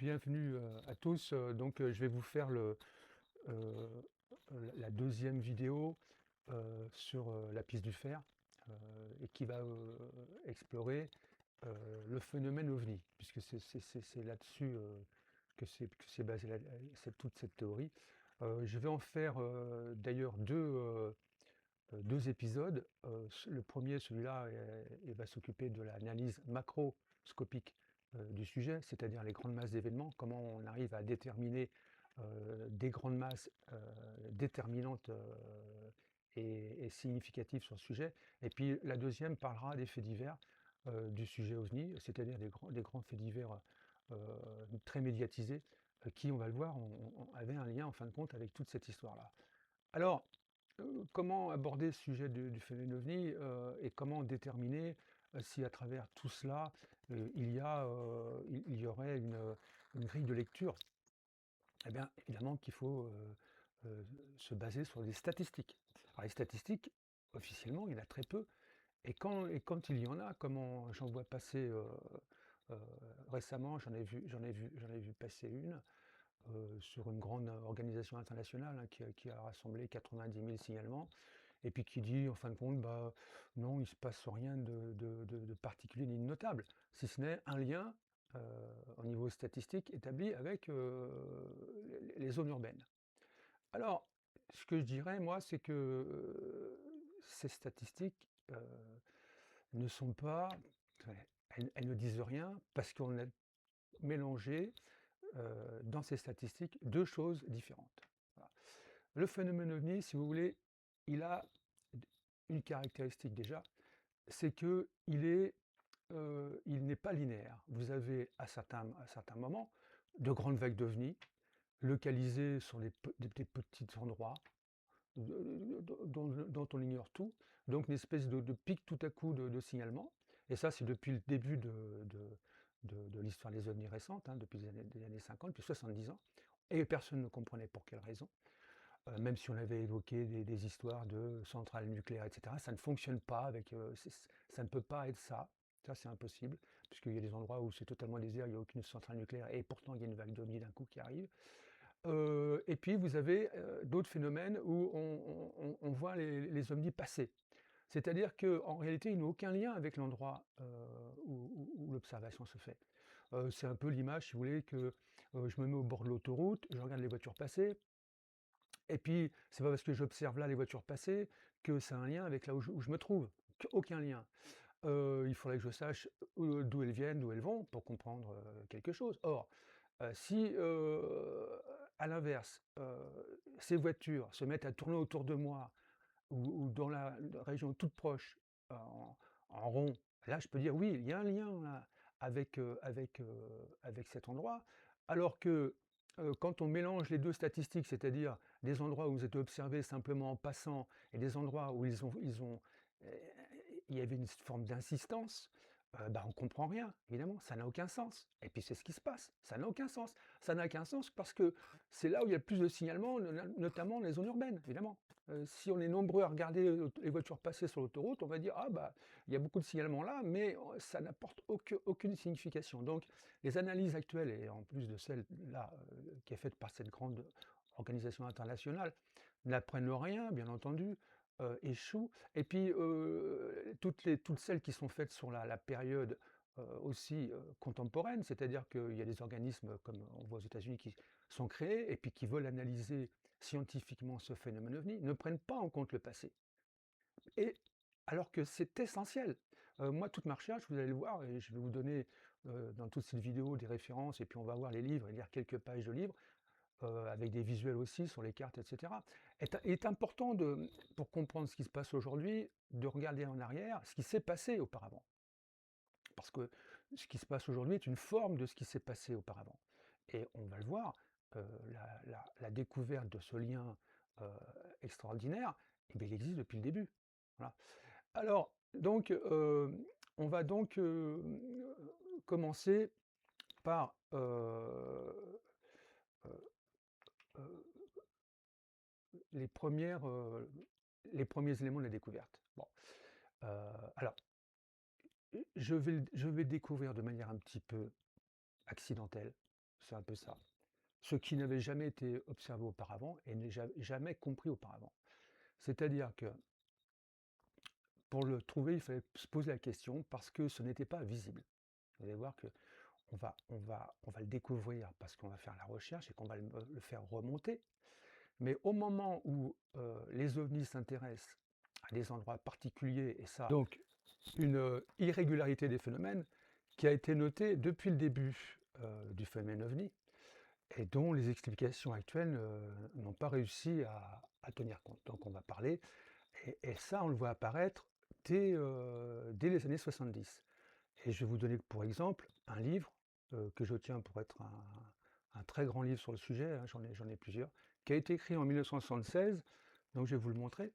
Bienvenue à tous. Je vais vous faire euh, la deuxième vidéo sur la piste du fer et qui va explorer le phénomène OVNI, puisque c'est là-dessus que c'est basé toute cette théorie. Je vais en faire d'ailleurs deux épisodes. Le premier, celui-là, il va s'occuper de l'analyse macroscopique du sujet, c'est-à-dire les grandes masses d'événements, comment on arrive à déterminer des grandes masses déterminantes et significatives sur le sujet. Et puis la deuxième parlera des faits divers du sujet OVNI, c'est-à-dire des grands faits divers très médiatisés, qui, on va le voir, avaient un lien en fin de compte avec toute cette histoire-là. Alors, comment aborder ce sujet du phénomène OVNI et comment déterminer si à travers tout cela, il y aurait une grille de lecture? Eh bien, évidemment qu'il faut euh, se baser sur des statistiques. Alors, les statistiques, officiellement, il y en a très peu. Et quand il y en a, comment j'en vois passer euh, récemment, j'en ai vu passer une sur une grande organisation internationale, hein, qui a rassemblé 90 000 signalements, et puis qui dit, en fin de compte, bah, non, il ne se passe rien de particulier ni de notable, si ce n'est un lien au niveau statistique établi avec les zones urbaines. Alors, ce que je dirais, moi, c'est que ces statistiques ne sont pas, elles ne disent rien parce qu'on a mélangé dans ces statistiques deux choses différentes. Voilà. Le phénomène OVNI, si vous voulez, il a une caractéristique déjà, c'est il n'est pas linéaire. Vous avez à certains moments de grandes vagues d'OVNI localisées sur des petits endroits dont on ignore tout, donc une espèce de pic tout à coup de signalement. Et ça, c'est depuis le début de l'histoire des ovnis récentes, hein, depuis les années 50, depuis 70 ans, et personne ne comprenait pour quelle raison. Même si on avait évoqué des histoires de centrales nucléaires, etc., ça ne fonctionne pas ça ne peut pas être ça. Ça, c'est impossible, puisqu'il y a des endroits où c'est totalement désert, il n'y a aucune centrale nucléaire, et pourtant il y a une vague d'ovnis d'un coup qui arrive. Et puis vous avez d'autres phénomènes où on voit les ovnis passer. C'est-à-dire qu'en réalité, ils n'ont aucun lien avec l'endroit où l'observation se fait. C'est un peu l'image, si vous voulez, que je me mets au bord de l'autoroute, je regarde les voitures passer, et puis c'est pas parce que j'observe là les voitures passer que ça a un lien avec là où je me trouve. Aucun lien. Il faudrait que je sache d'où elles viennent, d'où elles vont, pour comprendre quelque chose. Or, si à l'inverse, ces voitures se mettent à tourner autour de moi ou dans la région toute proche, en rond, là je peux dire oui, il y a un lien là, avec cet endroit. Alors que quand on mélange les deux statistiques, c'est-à-dire des endroits où vous êtes observé simplement en passant et des endroits où euh, il y avait une forme d'insistance, bah, on ne comprend rien, évidemment, ça n'a aucun sens. Et puis c'est ce qui se passe, ça n'a aucun sens. Ça n'a qu'un sens parce que c'est là où il y a le plus de signalements, notamment dans les zones urbaines, évidemment. Si on est nombreux à regarder les voitures passer sur l'autoroute, on va dire: «Ah bah, il y a beaucoup de signalements là, mais ça n'apporte aucune signification». Donc les analyses actuelles et en plus de celle-là, qui est faite par cette grande organisation internationale, n'apprennent rien, bien entendu, échouent. Et puis, toutes celles qui sont faites sur la période, aussi, contemporaine, c'est-à-dire qu'il y a des organismes comme on voit aux États-Unis qui sont créés et puis qui veulent analyser scientifiquement ce phénomène OVNI, ne prennent pas en compte le passé. Et alors que c'est essentiel. Moi, toute ma recherche, vous allez le voir, et je vais vous donner dans toute cette vidéo des références, et puis on va voir les livres et lire quelques pages de livres, avec des visuels aussi sur les cartes, etc. Est important pour comprendre ce qui se passe aujourd'hui, de regarder en arrière ce qui s'est passé auparavant. Parce que ce qui se passe aujourd'hui est une forme de ce qui s'est passé auparavant. Et on va le voir, la découverte de ce lien euh, extraordinaire, eh bien, il existe depuis le début. Voilà. Alors, donc, on va donc commencer par euh, euh, les les premiers éléments de la découverte. Bon, alors, je vais découvrir de manière un petit peu accidentelle, c'est un peu ça. Ce qui n'avait jamais été observé auparavant et n'est jamais compris auparavant. C'est-à-dire que pour le trouver, il fallait se poser la question parce que ce n'était pas visible. Vous allez voir que on va le découvrir parce qu'on va faire la recherche et qu'on va le faire remonter. Mais au moment où les ovnis s'intéressent à des endroits particuliers, et ça, donc une irrégularité des phénomènes qui a été notée depuis le début du phénomène ovni et dont les explications actuelles n'ont pas réussi à tenir compte. Donc on va parler, et ça on le voit apparaître dès les années 70. Et je vais vous donner pour exemple un livre que je tiens pour être un très grand livre sur le sujet, hein, j'en ai plusieurs, qui a été écrit en 1976, donc je vais vous le montrer.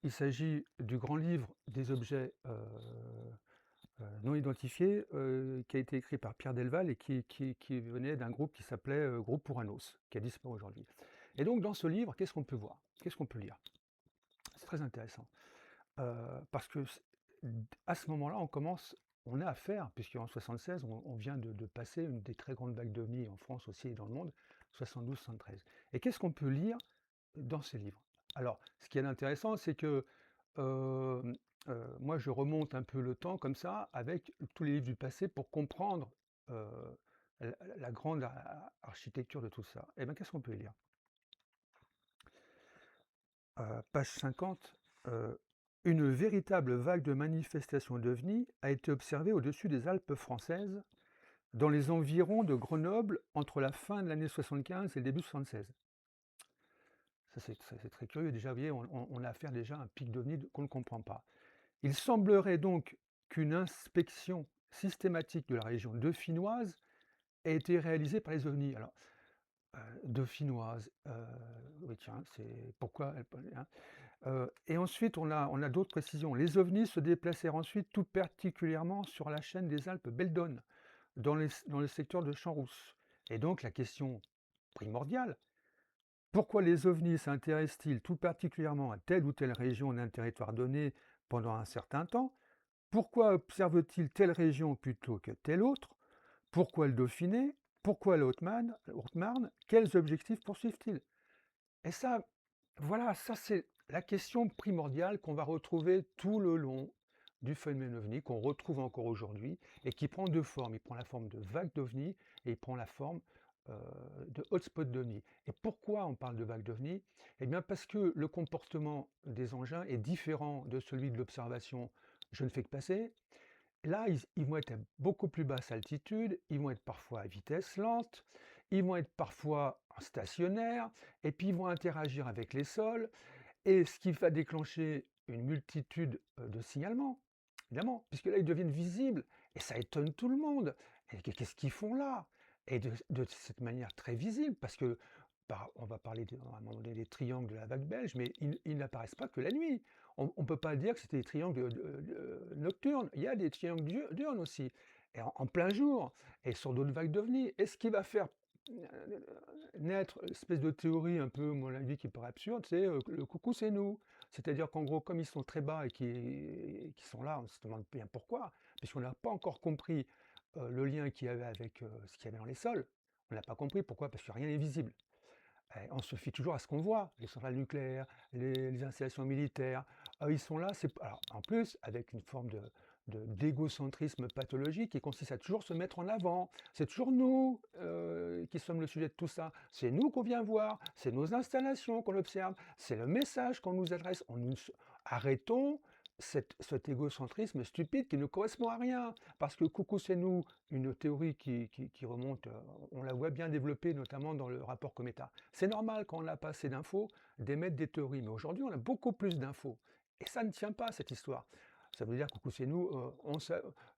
Il s'agit du grand livre des objets non identifiés, qui a été écrit par Pierre Delval et qui venait d'un groupe qui s'appelait Groupe Ouranos, qui a disparu aujourd'hui. Et donc dans ce livre, qu'est-ce qu'on peut voir? Qu'est-ce qu'on peut lire? C'est très intéressant. Parce que à ce moment-là, on a affaire, puisqu'en 76, on vient de passer une des très grandes vagues d'OVNI en France aussi et dans le monde, 72-73. Et qu'est-ce qu'on peut lire dans ces livres? Alors, ce qui est intéressant, c'est que moi, je remonte un peu le temps comme ça, avec tous les livres du passé pour comprendre euh, la grande architecture de tout ça. Et bien, qu'est-ce qu'on peut lire? Page 50, une véritable vague de manifestations d'OVNI a été observée au-dessus des Alpes françaises, dans les environs de Grenoble, entre la fin de l'année 75 et le début 76. Ça, c'est très curieux. Déjà, vous voyez, on a affaire déjà à un pic d'OVNI qu'on ne comprend pas. Il semblerait donc qu'une inspection systématique de la région dauphinoise ait été réalisée par les OVNI. Alors, dauphinoise, oui, tiens, c'est pourquoi hein. Et ensuite, on a d'autres précisions. Les ovnis se déplacèrent ensuite tout particulièrement sur la chaîne des Alpes Beldon, dans le secteur de Champs-Rousse. Et donc la question primordiale, pourquoi les ovnis s'intéressent-ils tout particulièrement à telle ou telle région d'un territoire donné pendant un certain temps? Pourquoi observent-ils telle région plutôt que telle autre? Pourquoi le Dauphiné? Pourquoi la Haute-Marne? Quels objectifs poursuivent-ils? Et ça, voilà, ça c'est la question primordiale qu'on va retrouver tout le long du phénomène ovni, qu'on retrouve encore aujourd'hui, et qui prend deux formes. Il prend la forme de vague d'ovni et il prend la forme euh, de hotspot d'ovni. Et pourquoi on parle de vague d'ovni? Eh bien parce que le comportement des engins est différent de celui de l'observation je ne fais que passer. Là, ils vont être à beaucoup plus basse altitude, ils vont être parfois à vitesse lente, ils vont être parfois en stationnaire, et puis ils vont interagir avec les sols, et ce qui va déclencher une multitude de signalements, évidemment, puisque là, ils deviennent visibles, et ça étonne tout le monde. Et qu'est-ce qu'ils font là? Et de cette manière très visible, parce que on va parler à un moment donné des triangles de la vague belge, mais ils n'apparaissent pas que la nuit. On ne peut pas dire que c'était des triangles nocturnes. Il y a des triangles diurnes aussi, et en plein jour, et sur d'autres vagues d'ovnis. Et ce qui va faire naître une espèce de théorie un peu, à mon avis, qui paraît absurde, c'est le coucou, c'est nous. C'est-à-dire qu'en gros, comme ils sont très bas et qui sont là, on se demande bien pourquoi, puisqu'on n'a pas encore compris le lien qu'il y avait avec ce qu'il y avait dans les sols. On n'a pas compris pourquoi, parce que rien n'est visible. On se fie toujours à ce qu'on voit, les centrales nucléaires, les installations militaires. Ils sont là, alors, en plus, avec une forme d'égocentrisme pathologique qui consiste à toujours se mettre en avant. C'est toujours nous qui sommes le sujet de tout ça. C'est nous qu'on vient voir, c'est nos installations qu'on observe, c'est le message qu'on nous adresse. Arrêtons cet égocentrisme stupide qui ne correspond à rien. Parce que coucou, c'est nous, une théorie qui remonte, on la voit bien développée, notamment dans le rapport Cometa. C'est normal, quand on n'a pas assez d'infos, d'émettre des théories. Mais aujourd'hui, on a beaucoup plus d'infos. Et ça ne tient pas, cette histoire. Ça veut dire, coucou, c'est nous,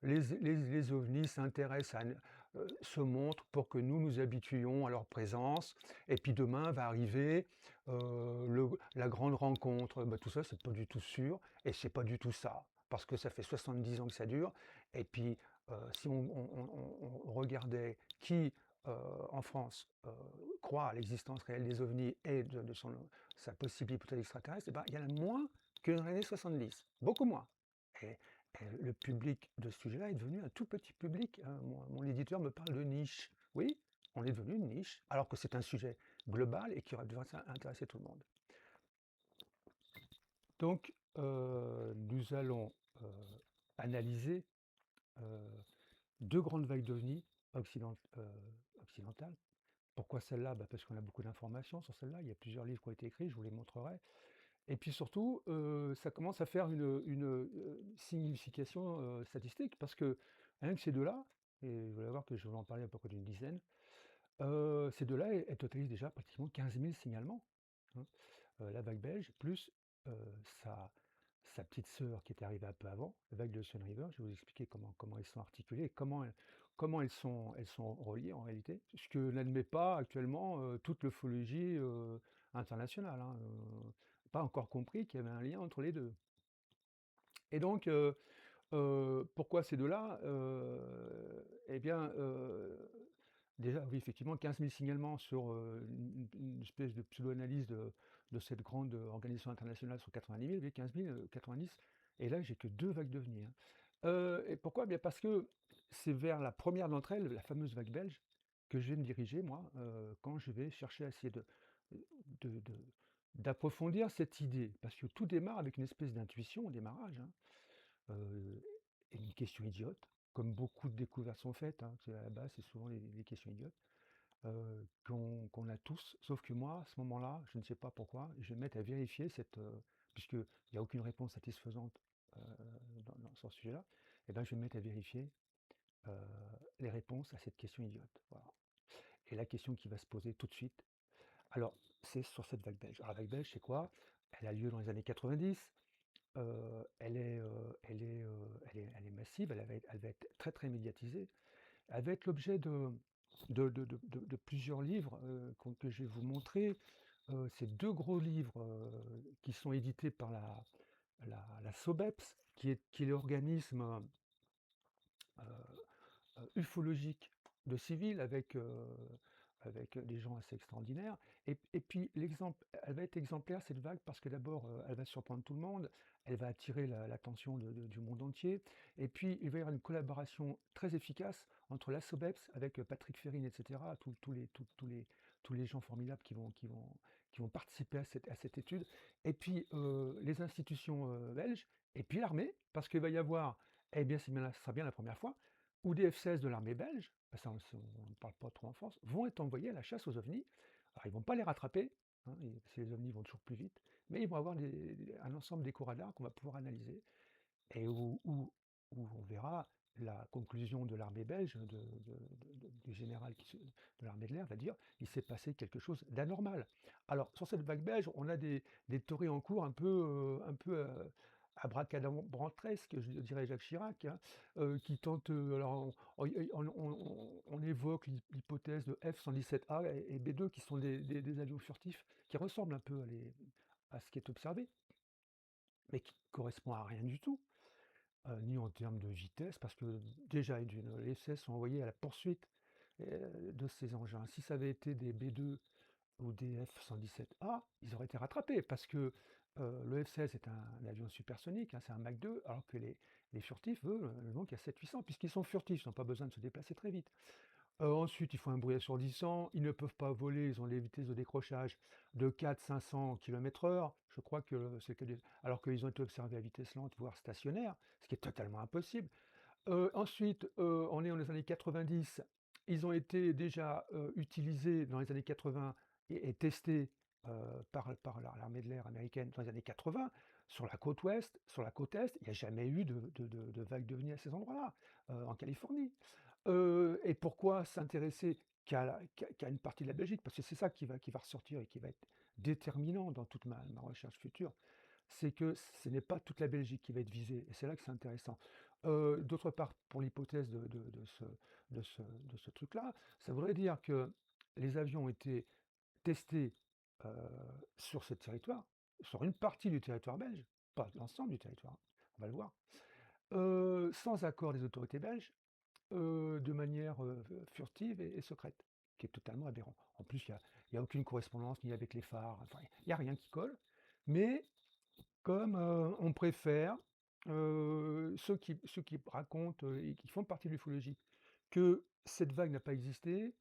les ovnis s'intéressent se montrent pour que nous nous habituions à leur présence. Et puis demain va arriver la grande rencontre. Tout ça, c'est pas du tout sûr. Et c'est pas du tout ça. Parce que ça fait 70 ans que ça dure. Et puis, si on regardait qui, en France, croit à l'existence réelle des ovnis et de sa possible hypothèse extraterrestre, eh ben, il y en a moins que dans les années 70. Beaucoup moins. Et, et le public de ce sujet-là est devenu un tout petit public, hein. Mon éditeur me parle de niche. Oui, On est devenu une niche, alors que c'est un sujet global et qui devrait intéresser tout le monde. Donc, nous allons analyser deux grandes vagues d'OVNI occidentales. Pourquoi celle-là? Parce qu'on a beaucoup d'informations sur celle-là. Il y a plusieurs livres qui ont été écrits, je vous les montrerai. Et puis surtout, ça commence à faire une signification statistique, parce que rien que ces deux-là, et vous allez voir que je vais en parler à peu près d'une dizaine, ces deux-là, elles totalisent déjà pratiquement 15 000 signalements, hein. La vague belge, plus sa, sa petite sœur qui est arrivée un peu avant, la vague de Sun River. Je vais vous expliquer comment elles sont articulées, et comment elles sont reliées en réalité, ce que n'admet pas actuellement toute l'ufologie internationale, hein. Pas encore compris qu'il y avait un lien entre les deux. Et donc, pourquoi ces deux-là? Eh bien, déjà, oui, effectivement, 15 000 signalements sur une espèce de pseudo-analyse de cette grande organisation internationale sur 90 000, oui, 15 000, 90, et là, j'ai que deux vagues d'OVNI, hein. Et pourquoi? Bien parce que c'est vers la première d'entre elles, la fameuse vague belge, que je vais me diriger, moi, quand je vais chercher à essayer de- de- d'approfondir cette idée. Parce que tout démarre avec une espèce d'intuition au démarrage, hein. euh, et une question idiote, comme beaucoup de découvertes sont faites, hein, à la base, c'est souvent les questions idiotes, qu'on a tous, sauf que moi, à ce moment-là, je ne sais pas pourquoi, je vais me mettre à vérifier puisqu'il n'y a aucune réponse satisfaisante euh, sur ce sujet-là, et ben, je vais me mettre à vérifier euh, les réponses à cette question idiote. Voilà. Et la question qui va se poser tout de suite, alors, c'est sur cette vague belge. Alors, la vague belge, c'est quoi? Elle a lieu dans les années 90. Elle est massive, elle va être très très médiatisée. Elle va être l'objet de plusieurs livres que je vais vous montrer. C'est deux gros livres qui sont édités par la SOBEPS, qui est l'organisme ufologique de civils, avec des gens assez extraordinaires. Et puis l'exemple, elle va être exemplaire cette vague, parce que d'abord elle va surprendre tout le monde, elle va attirer l'attention du monde entier, et puis il va y avoir une collaboration très efficace entre la SOBEPS avec Patrick Ferrine, etc., tous les gens formidables qui vont participer à cette étude, et puis les institutions belges, et puis l'armée, parce qu'il va y avoir, eh bien, ce sera bien la première fois, où des F-16 de l'armée belge, parce que ça, on ne parle pas trop en France, vont être envoyés à la chasse aux ovnis. Alors ils ne vont pas les rattraper, hein, parce que les ovnis vont toujours plus vite, mais ils vont avoir un ensemble d'échos radars qu'on va pouvoir analyser, et où on verra la conclusion de l'armée belge, du général de l'armée de l'air, va dire il s'est passé quelque chose d'anormal. Alors sur cette vague belge, on a des théories en cours un peu abracadabranteresques, je dirais Jacques Chirac, hein, qui tentent. Alors on évoque l'hypothèse de F-117A et B2, qui sont des avions furtifs qui ressemblent un peu à ce qui est observé, mais qui ne correspond à rien du tout, ni en termes de vitesse, parce que déjà, les F-16 sont envoyés à la poursuite de ces engins. Si ça avait été des B2 ou des F-117A, ils auraient été rattrapés, parce que le F-16 est un avion supersonique, hein, c'est un Mach 2, alors que les furtifs, eux, ne vont qu'à 700-800, puisqu'ils sont furtifs, ils n'ont pas besoin de se déplacer très vite. Ensuite, il faut un bruit assourdissant, ils ne peuvent pas voler, ils ont des vitesses de décrochage de 400-500 km/h. Je crois que c'est alors qu'ils ont été observés à vitesse lente, voire stationnaire, ce qui est totalement impossible. Ensuite, on est dans les années 90, ils ont été déjà utilisés dans les années 80 et testés par l'armée de l'air américaine dans les années 80, sur la côte ouest, sur la côte est. Il n'y a jamais eu de vague d'OVNI à ces endroits-là, en Californie. Et pourquoi s'intéresser qu'à une partie de la Belgique? Parce que c'est ça qui va ressortir et qui va être déterminant dans toute ma recherche future. C'est que ce n'est pas toute la Belgique qui va être visée, et c'est là que c'est intéressant. D'autre part, pour l'hypothèse de ce truc-là, ça voudrait dire que les avions ont été testés euh, sur ce territoire, sur une partie du territoire belge, pas l'ensemble du territoire, on va le voir, sans accord des autorités belges, de manière furtive et secrète, qui est totalement aberrant. En plus, il y a aucune correspondance ni avec les phares, enfin, il n'y a rien qui colle, mais comme on préfère, ceux qui racontent et qui font partie de l'ufologie, que cette vague n'a pas existé,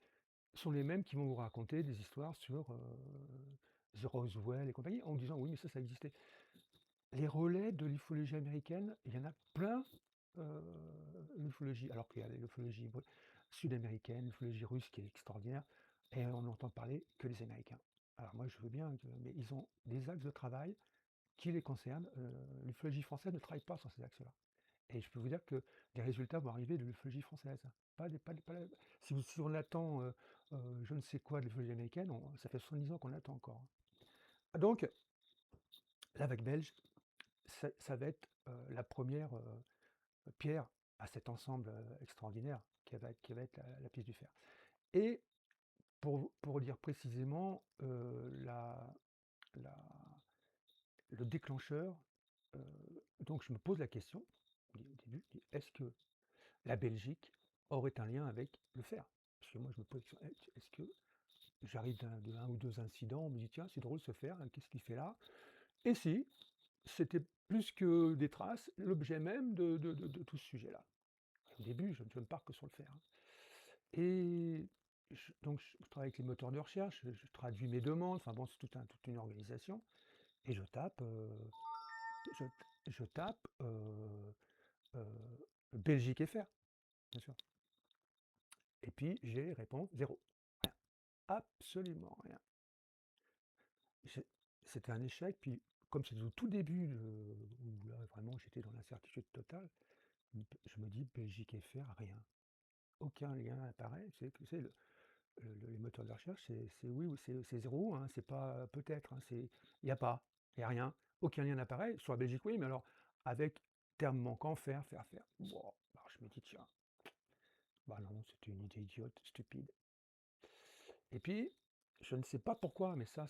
sont les mêmes qui vont vous raconter des histoires sur The Roswell et compagnie, en disant oui, mais ça existait. Les relais de l'ufologie américaine, il y en a plein. euh, L'ufologie, alors qu'il y a l'ufologie sud-américaine, l'ufologie russe qui est extraordinaire, et on n'entend parler que les Américains. Alors moi, je veux bien, mais ils ont des axes de travail qui les concernent. L'ufologie française ne travaille pas sur ces axes-là. Et je peux vous dire que des résultats vont arriver de l'ufologie française. Si on attend je ne sais quoi de l'ufologie américaine, ça fait 70 ans qu'on attend encore. Donc, la vague belge, ça va être la première pierre à cet ensemble extraordinaire qui va être la piste du fer. Et pour dire précisément, la- le déclencheur, euh, donc je me pose la question au début, est-ce que la Belgique aurait un lien avec le fer? Parce que moi je me pose la question, est-ce que j'arrive d'un ou deux incidents, on me dit tiens c'est drôle ce fer, qu'est-ce qu'il fait là? Et si, c'était plus que des traces, l'objet même de tout ce sujet-là. Au début, je ne pars que sur le fer, hein. Et donc, je travaille avec les moteurs de recherche, je traduis mes demandes, enfin bon, c'est toute une organisation. Et je, je tape euh, Belgique et fer, bien sûr. Et puis, j'ai réponse zéro. Rien. Absolument rien. J'ai- C'était un échec. Puis, comme c'était au tout début, où là, vraiment, j'étais dans l'incertitude totale, je me dis Belgique et fer, rien. Aucun lien apparaît. Les moteurs de recherche, c'est oui ou c'est zéro, hein, c'est pas peut-être, hein, il n'y a pas, il n'y a rien, aucun lien n'apparaît. Sur la Belgique, oui, mais alors avec terme manquant, faire. Bon, alors je me dis, tiens, bah non, c'était une idée idiote, stupide. Et puis, je ne sais pas pourquoi, mais ça,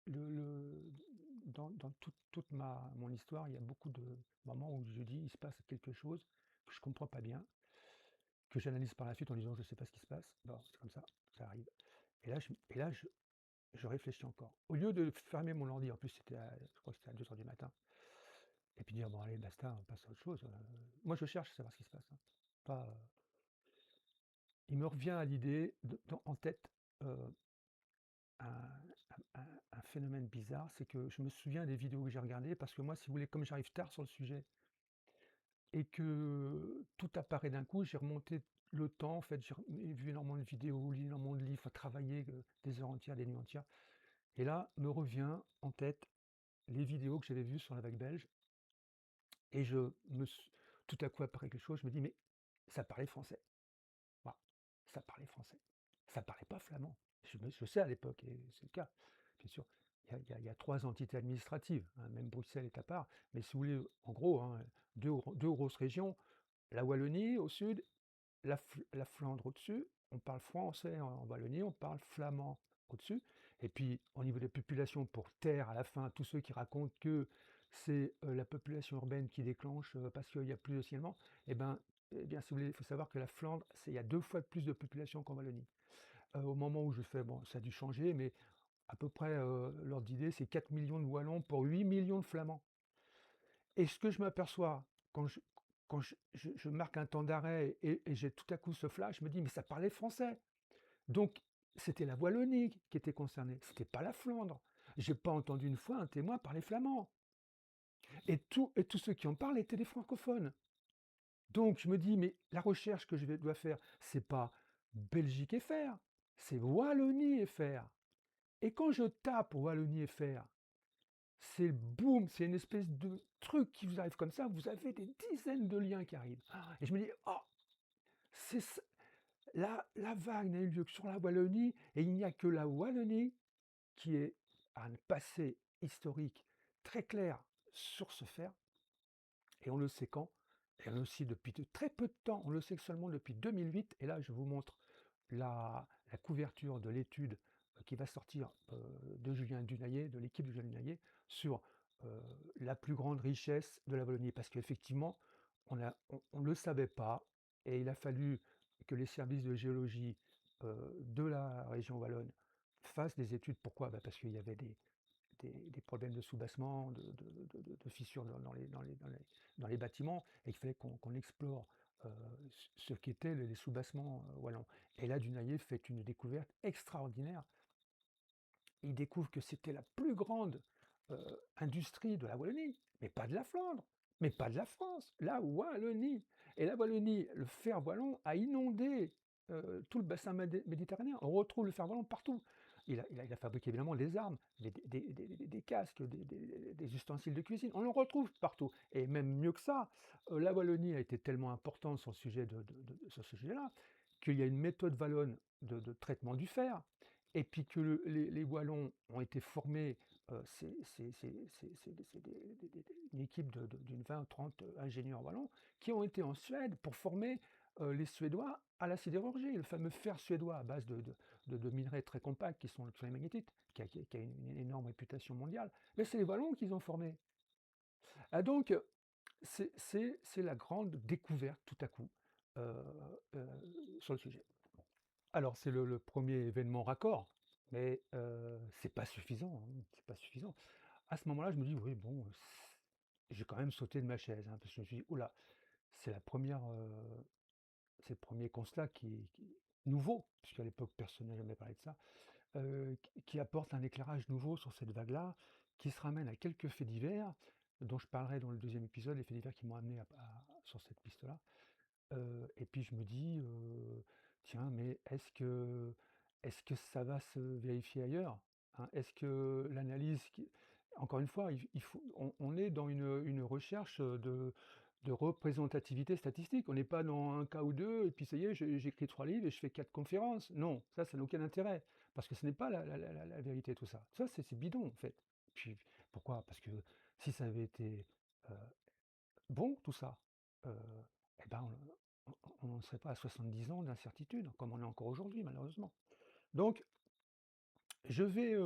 dans toute mon histoire, il y a beaucoup de moments où je dis, il se passe quelque chose que je ne comprends pas bien, que j'analyse par la suite en disant, je ne sais pas ce qui se passe. Bon, c'est comme ça arrive. Et là, je réfléchis encore. Au lieu de fermer mon ordi, en plus je crois que c'était à 2 heures du matin, et puis dire bon allez basta, on passe à autre chose. Moi je cherche à savoir ce qui se passe, hein. Pas, il me revient à l'idée, en tête, euh, un phénomène bizarre, c'est que je me souviens des vidéos que j'ai regardées, parce que moi, si vous voulez, comme j'arrive tard sur le sujet, et que tout apparaît d'un coup, j'ai remonté le temps, en fait, j'ai vu énormément de vidéos, lu énormément de livres, travaillé des heures entières, des nuits entières. Et là, me revient en tête les vidéos que j'avais vues sur la vague belge, et tout à coup apparaît quelque chose, je me dis, mais ça parlait français. Voilà, ça parlait français. Ça parlait pas flamand. Je sais à l'époque, et c'est le cas, bien sûr. Il y a 3 entités administratives, hein, même Bruxelles est à part, mais si vous voulez, en gros, hein, deux grosses régions, la Wallonie au sud, la Flandre au-dessus, on parle français en Wallonie, on parle flamand au-dessus. Et puis, au niveau des populations, pour taire à la fin tous ceux qui racontent que c'est la population urbaine qui déclenche parce qu'il y a plus de signalement, eh bien, si vous voulez, il faut savoir que la Flandre, il y a 2 fois plus de population qu'en Wallonie. Au moment où je fais, bon, ça a dû changer, mais à peu près, l'ordre d'idée, c'est 4 millions de Wallons pour 8 millions de Flamands. Et ce que je m'aperçois quand je marque un temps d'arrêt et j'ai tout à coup ce flash, je me dis, mais ça parlait français. Donc, c'était la Wallonie qui était concernée, c'était pas la Flandre. J'ai pas entendu une fois un témoin parler flamand. Et tous ceux qui en parlent étaient des francophones. Donc, je me dis, mais la recherche que dois faire, c'est pas Belgique FR, c'est Wallonie FR. Et quand je tape Wallonie FR, c'est boum, c'est une espèce de truc qui vous arrive comme ça, vous avez des dizaines de liens qui arrivent. Et je me dis, oh, c'est la vague n'a eu lieu que sur la Wallonie, et il n'y a que la Wallonie qui est à un passé historique très clair sur ce fer, et on le sait quand, et on le sait depuis très peu de temps, on le sait seulement depuis 2008, et là je vous montre la couverture de l'étude qui va sortir de Julien Dunayer, de l'équipe de Julien Dunayer, sur la plus grande richesse de la Wallonie, parce qu'effectivement, on ne le savait pas, et il a fallu que les services de géologie de la région wallonne fassent des études. Pourquoi? Parce qu'il y avait des problèmes de soubassement, de fissures dans les bâtiments, et qu'il fallait qu'on explore ce qu'étaient les soubassements wallons. Et là, Dunayer fait une découverte extraordinaire. Il découvre que c'était la plus grande industrie de la Wallonie, mais pas de la Flandre, mais pas de la France, la Wallonie. Et la Wallonie, le fer wallon a inondé tout le bassin méditerranéen. On retrouve le fer wallon partout. Il a fabriqué évidemment des armes, des casques, des ustensiles de cuisine. On le retrouve partout. Et même mieux que ça, la Wallonie a été tellement importante sur, le sujet sur ce sujet-là qu'il y a une méthode wallonne de traitement du fer, et puis que les Wallons ont été formés, une équipe d'une 20 ou 30 ingénieurs wallons qui ont été en Suède pour former les Suédois à la sidérurgie, le fameux fer suédois à base de minerais très compacts qui sont les magnétites, qui a une énorme réputation mondiale. Mais c'est les Wallons qu'ils ont formés. Ah, donc, c'est la grande découverte tout à coup euh, euh, sur le sujet. Alors, c'est le premier événement raccord, mais c'est pas suffisant, hein, c'est pas suffisant. À ce moment-là, je me dis: «Oui, bon, j'ai quand même sauté de ma chaise», hein, parce que je me suis dit: «Ouh là, c'est la première, c'est le premier constat qui nouveau», puisqu'à l'époque personne n'a jamais parlé de ça, qui apporte un éclairage nouveau sur cette vague-là, qui se ramène à quelques faits divers, dont je parlerai dans le deuxième épisode, les faits divers qui m'ont amené sur cette piste-là. Et puis je me dis, tiens, mais est-ce que ça va se vérifier ailleurs? Hein? Est-ce que l'analyse encore une fois, on est dans une recherche de représentativité statistique. On n'est pas dans un cas ou deux, et puis ça y est, j'écris 3 livres et je fais 4 conférences. Non, ça n'a aucun intérêt, parce que ce n'est pas la vérité, tout ça. Ça, c'est bidon, en fait. Puis pourquoi? Parce que si ça avait été bon, tout ça, eh ben, on n'en serait pas à 70 ans d'incertitude, comme on est encore aujourd'hui, malheureusement. Donc, je vais,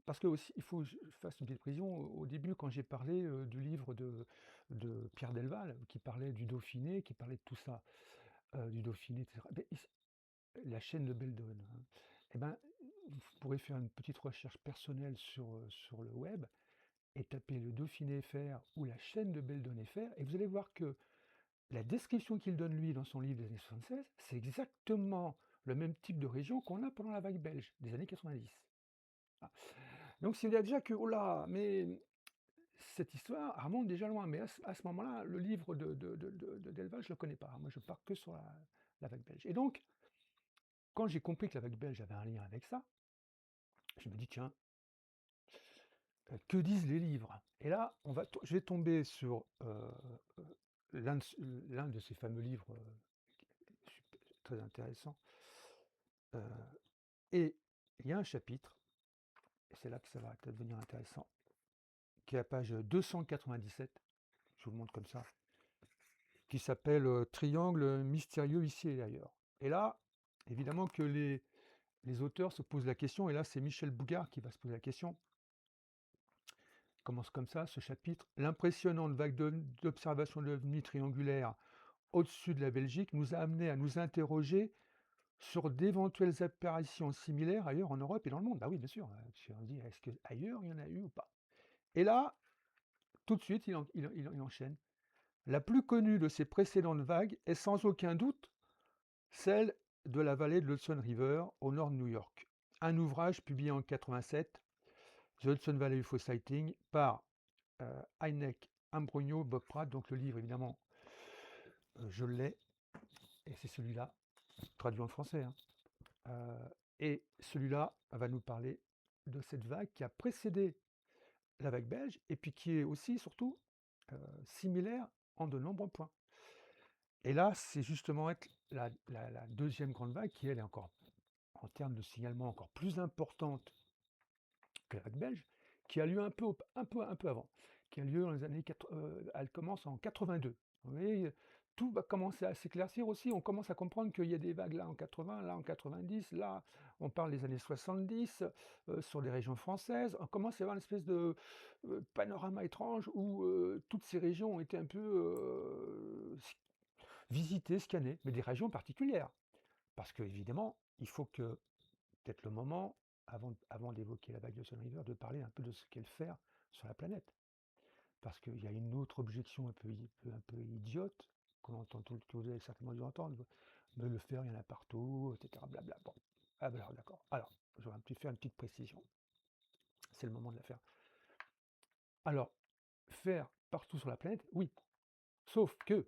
parce que aussi, il faut que je fasse une petite précision. Au début, quand j'ai parlé du livre de Pierre Delval, qui parlait du Dauphiné, qui parlait de tout ça, du Dauphiné, etc., ben, la chaîne de Beldon, hein, eh ben, vous pourrez faire une petite recherche personnelle sur le web et taper le Dauphiné FR ou la chaîne de Beldon FR, et vous allez voir que la description qu'il donne lui dans son livre des années 76, c'est exactement le même type de région qu'on a pendant la vague belge des années 90. Ah. Donc s'il y a déjà que, oh là, mais cette histoire remonte déjà loin, mais à ce moment-là, le livre de Delval, je ne le connais pas. Moi, je pars que sur la vague belge. Et donc, quand j'ai compris que la vague belge avait un lien avec ça, je me dis, tiens, que disent les livres? Et là, je vais tomber sur l'un de ces fameux livres très intéressants. Et il y a un chapitre, et c'est là que ça va devenir intéressant, qui est à page 297, je vous le montre comme ça, qui s'appelle Triangle mystérieux ici et ailleurs. Et là, évidemment que les auteurs se posent la question, et là c'est Michel Bougard qui va se poser la question. Il commence comme ça, ce chapitre. L'impressionnante vague d'observation de l'OVNI triangulaire au-dessus de la Belgique nous a amené à nous interroger sur d'éventuelles apparitions similaires ailleurs en Europe et dans le monde. Bah oui, bien sûr. On se dit, est-ce qu'ailleurs il y en a eu ou pas? Et là, tout de suite, il enchaîne. La plus connue de ces précédentes vagues est sans aucun doute celle de la vallée de l'Hudson River au nord de New York. Un ouvrage publié en 87, The Hudson Valley UFO Sighting, par Heineck, Ambrogno, Bob Pratt. Donc le livre, évidemment, je l'ai, et c'est celui-là, traduit en français, hein. Et celui-là va nous parler de cette vague qui a précédé la vague belge, et puis qui est aussi, surtout, similaire en de nombreux points. Et là, c'est justement être la deuxième grande vague qui, elle, est encore, en termes de signalement, encore plus importante que la vague belge, qui a lieu un peu avant, qui a lieu dans les années elle commence en 82. Vous voyez, tout va commencer à s'éclaircir aussi. On commence à comprendre qu'il y a des vagues là en 80, là en 90, là on parle des années 70 sur des régions françaises. On commence à avoir une espèce de panorama étrange où toutes ces régions ont été un peu visitées, scannées, mais des régions particulières. Parce que évidemment, il faut que peut-être le moment, avant d'évoquer la vague de Sun River, de parler un peu de ce qu'est le fer sur la planète. parce qu'il y a une autre objection un peu idiote, qu'on entend que vous avez certainement dû entendre, mais le fer, il y en a partout, etc. Blabla. Bon, ah ben alors d'accord. Alors, je vais faire une petite précision. C'est le moment de la faire. Alors, fer partout sur la planète, oui. Sauf que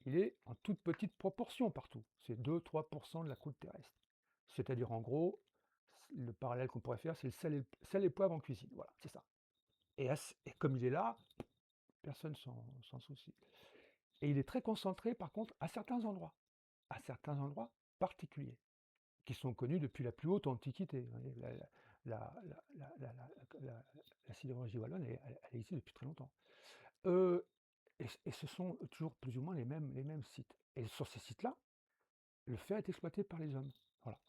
il est en toute petite proportion partout. C'est 2-3% de la croûte terrestre. C'est-à-dire, en gros, le parallèle qu'on pourrait faire, c'est le sel et poivre en cuisine. Voilà, c'est ça. Et comme il est là, personne s'en soucie. Et il est très concentré, par contre, à certains endroits particuliers, qui sont connus depuis la plus haute antiquité. Vous voyez, la sidérurgie wallonne, elle est ici depuis très longtemps. Et ce sont toujours plus ou moins les mêmes sites. Et sur ces sites-là, le fer est exploité par les hommes. Voilà.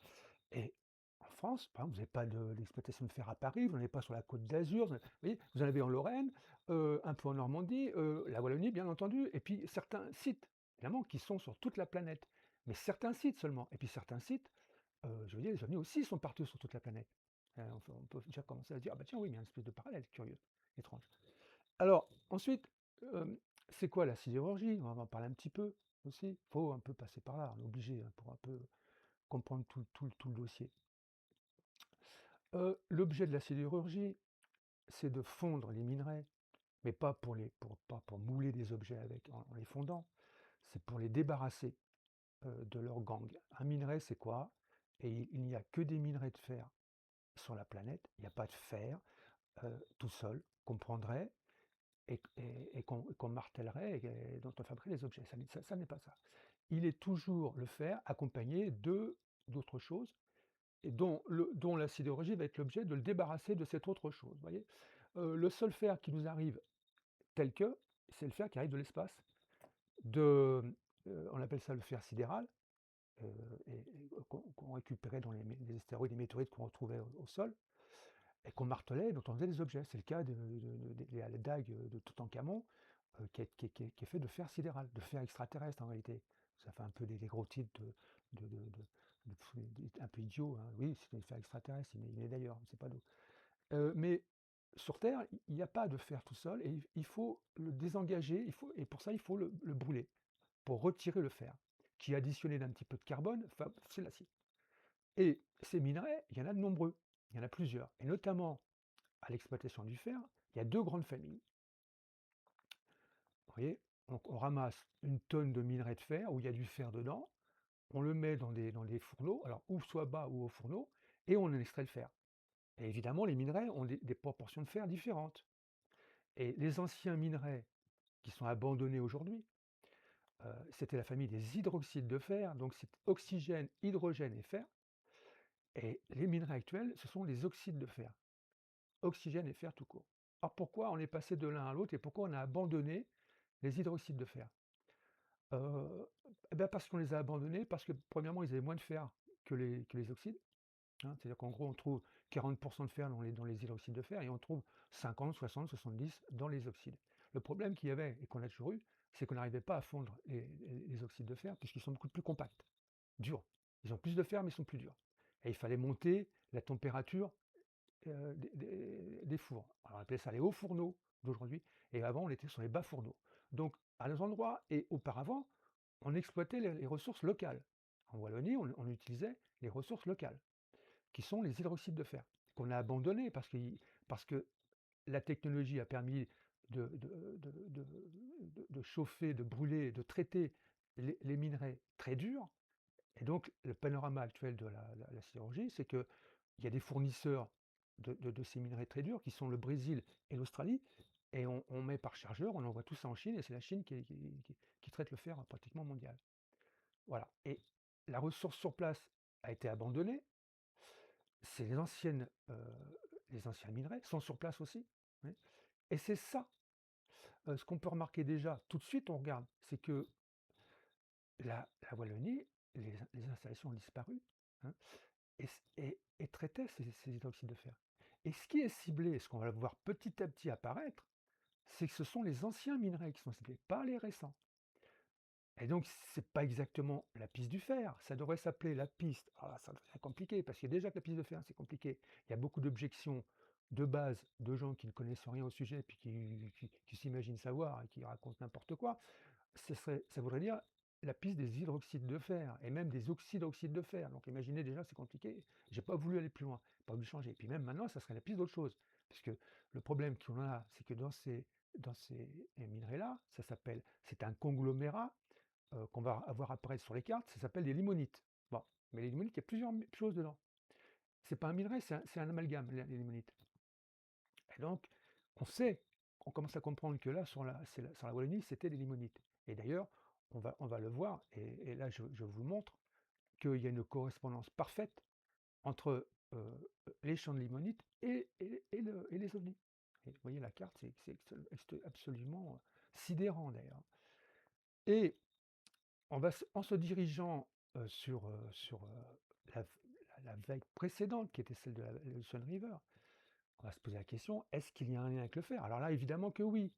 Et en France, par exemple, vous n'avez pas d'exploitation de fer à Paris, vous n'en avez pas sur la Côte d'Azur, vous en avez en Lorraine, un peu en Normandie, la Wallonie, bien entendu, et puis certains sites, évidemment, qui sont sur toute la planète. Mais certains sites seulement. Et puis certains sites, je veux dire, les ovnis aussi sont partout sur toute la planète. On peut déjà commencer à se dire, ah bah tiens, oui, il y a une espèce de parallèle curieux, étrange. Alors, ensuite, c'est quoi la sidérurgie? On va en parler un petit peu aussi. Il faut un peu passer par là, on est obligé, hein, pour un peu comprendre tout le dossier. L'objet de la sidérurgie, c'est de fondre les minerais, mais pas pour mouler des objets avec, en les fondant, c'est pour les débarrasser de leur gang. Un minerai, c'est quoi? Et il n'y a que des minerais de fer sur la planète, il n'y a pas de fer tout seul qu'on prendrait et qu'on martellerait et dont on fabriquerait des objets. Ça n'est pas ça. Il est toujours le fer accompagné d'autres choses et dont la sidérurgie va être l'objet de le débarrasser de cette autre chose. Voyez, le seul fer qui nous arrive tel que, c'est le fer qui arrive de l'espace, on appelle ça le fer sidéral, qu'on récupérait dans les astéroïdes et météorites qu'on retrouvait au sol, et qu'on martelait, dont on faisait des objets. C'est le cas de la dague de Toutankhamon, qui est fait de fer sidéral, de fer extraterrestre en réalité. Ça fait un peu des gros titres un peu idiots, hein. Oui, c'est des fers extraterrestres, il venait d'ailleurs, on ne sait pas d'où. Mais sur Terre, il n'y a pas de fer tout seul, et il faut le désengager, et pour ça, il faut le brûler, pour retirer le fer, qui additionné d'un petit peu de carbone, c'est l'acier. Et ces minerais, il y en a de nombreux, il y en a plusieurs, et notamment à l'exploitation du fer, il y a deux grandes familles. Vous voyez, on ramasse une tonne de minerai de fer où il y a du fer dedans, on le met dans des fourneaux, alors ou soit bas ou au fourneau, et on en extrait le fer. Et évidemment, les minerais ont des proportions de fer différentes. Et les anciens minerais qui sont abandonnés aujourd'hui, c'était la famille des hydroxydes de fer, donc c'est oxygène, hydrogène et fer. Et les minerais actuels, ce sont les oxydes de fer. Oxygène et fer tout court. Alors pourquoi on est passé de l'un à l'autre et pourquoi on a abandonné les hydroxydes de fer? Eh ben parce qu'on les a abandonnés, parce que premièrement, ils avaient moins de fer que les oxydes. Hein. C'est-à-dire qu'en gros, on trouve 40% de fer dans les hydroxydes de fer et on trouve 50, 60, 70 dans les oxydes. Le problème qu'il y avait et qu'on a toujours eu, c'est qu'on n'arrivait pas à fondre les oxydes de fer puisqu'ils sont beaucoup plus compacts, durs. Ils ont plus de fer mais ils sont plus durs. Et il fallait monter la température des fours. Alors on appelait ça les hauts fourneaux d'aujourd'hui et avant on était sur les bas fourneaux. Donc à nos endroits et auparavant, on exploitait les ressources locales. En Wallonie, on utilisait les ressources locales qui sont les hydroxydes de fer, qu'on a abandonnés parce que la technologie a permis de chauffer, de brûler, de traiter les minerais très durs. Et donc, le panorama actuel de la sidérurgie, c'est qu'il y a des fournisseurs de ces minerais très durs qui sont le Brésil et l'Australie, et on met par chargeur, on envoie tout ça en Chine, et c'est la Chine qui traite le fer pratiquement mondial. Voilà. Et la ressource sur place a été abandonnée. C'est les anciens minerais sont sur place aussi. Oui. Et c'est ça, ce qu'on peut remarquer déjà, tout de suite on regarde, c'est que la Wallonie, les installations ont disparu, hein, et traitaient ces hydroxydes de fer. Et ce qui est ciblé, ce qu'on va voir petit à petit apparaître, c'est que ce sont les anciens minerais qui sont ciblés, pas les récents. Et donc, c'est pas exactement la piste du fer, ça devrait s'appeler la piste. Ah, ça devient compliqué, parce que déjà que la piste de fer, c'est compliqué. Il y a beaucoup d'objections de base de gens qui ne connaissent rien au sujet, puis qui s'imaginent savoir et qui racontent n'importe quoi, ça voudrait dire la piste des hydroxydes de fer et même des oxydes de fer. Donc imaginez déjà, c'est compliqué. J'ai pas voulu aller plus loin, pas voulu changer. Puis même maintenant, ça serait la piste d'autre chose. Parce que le problème qu'on a, c'est que dans ces minerais-là, c'est un conglomérat qu'on va avoir apparaître sur les cartes, ça s'appelle des limonites. Bon, mais les limonites, il y a plusieurs choses dedans. C'est pas un minerai, c'est un amalgame, les limonites. Et donc, on sait, on commence à comprendre que là, sur la Wallonie, c'était des limonites. Et d'ailleurs, on va le voir, et là, je vous montre qu'il y a une correspondance parfaite entre les champs de limonite et les ovnis. Et vous voyez la carte, c'est absolument sidérant d'ailleurs. Et en se dirigeant sur la, la vague précédente, qui était celle de la Hudson River, on va se poser la question, est-ce qu'il y a un lien avec le fer? Alors là, évidemment que oui.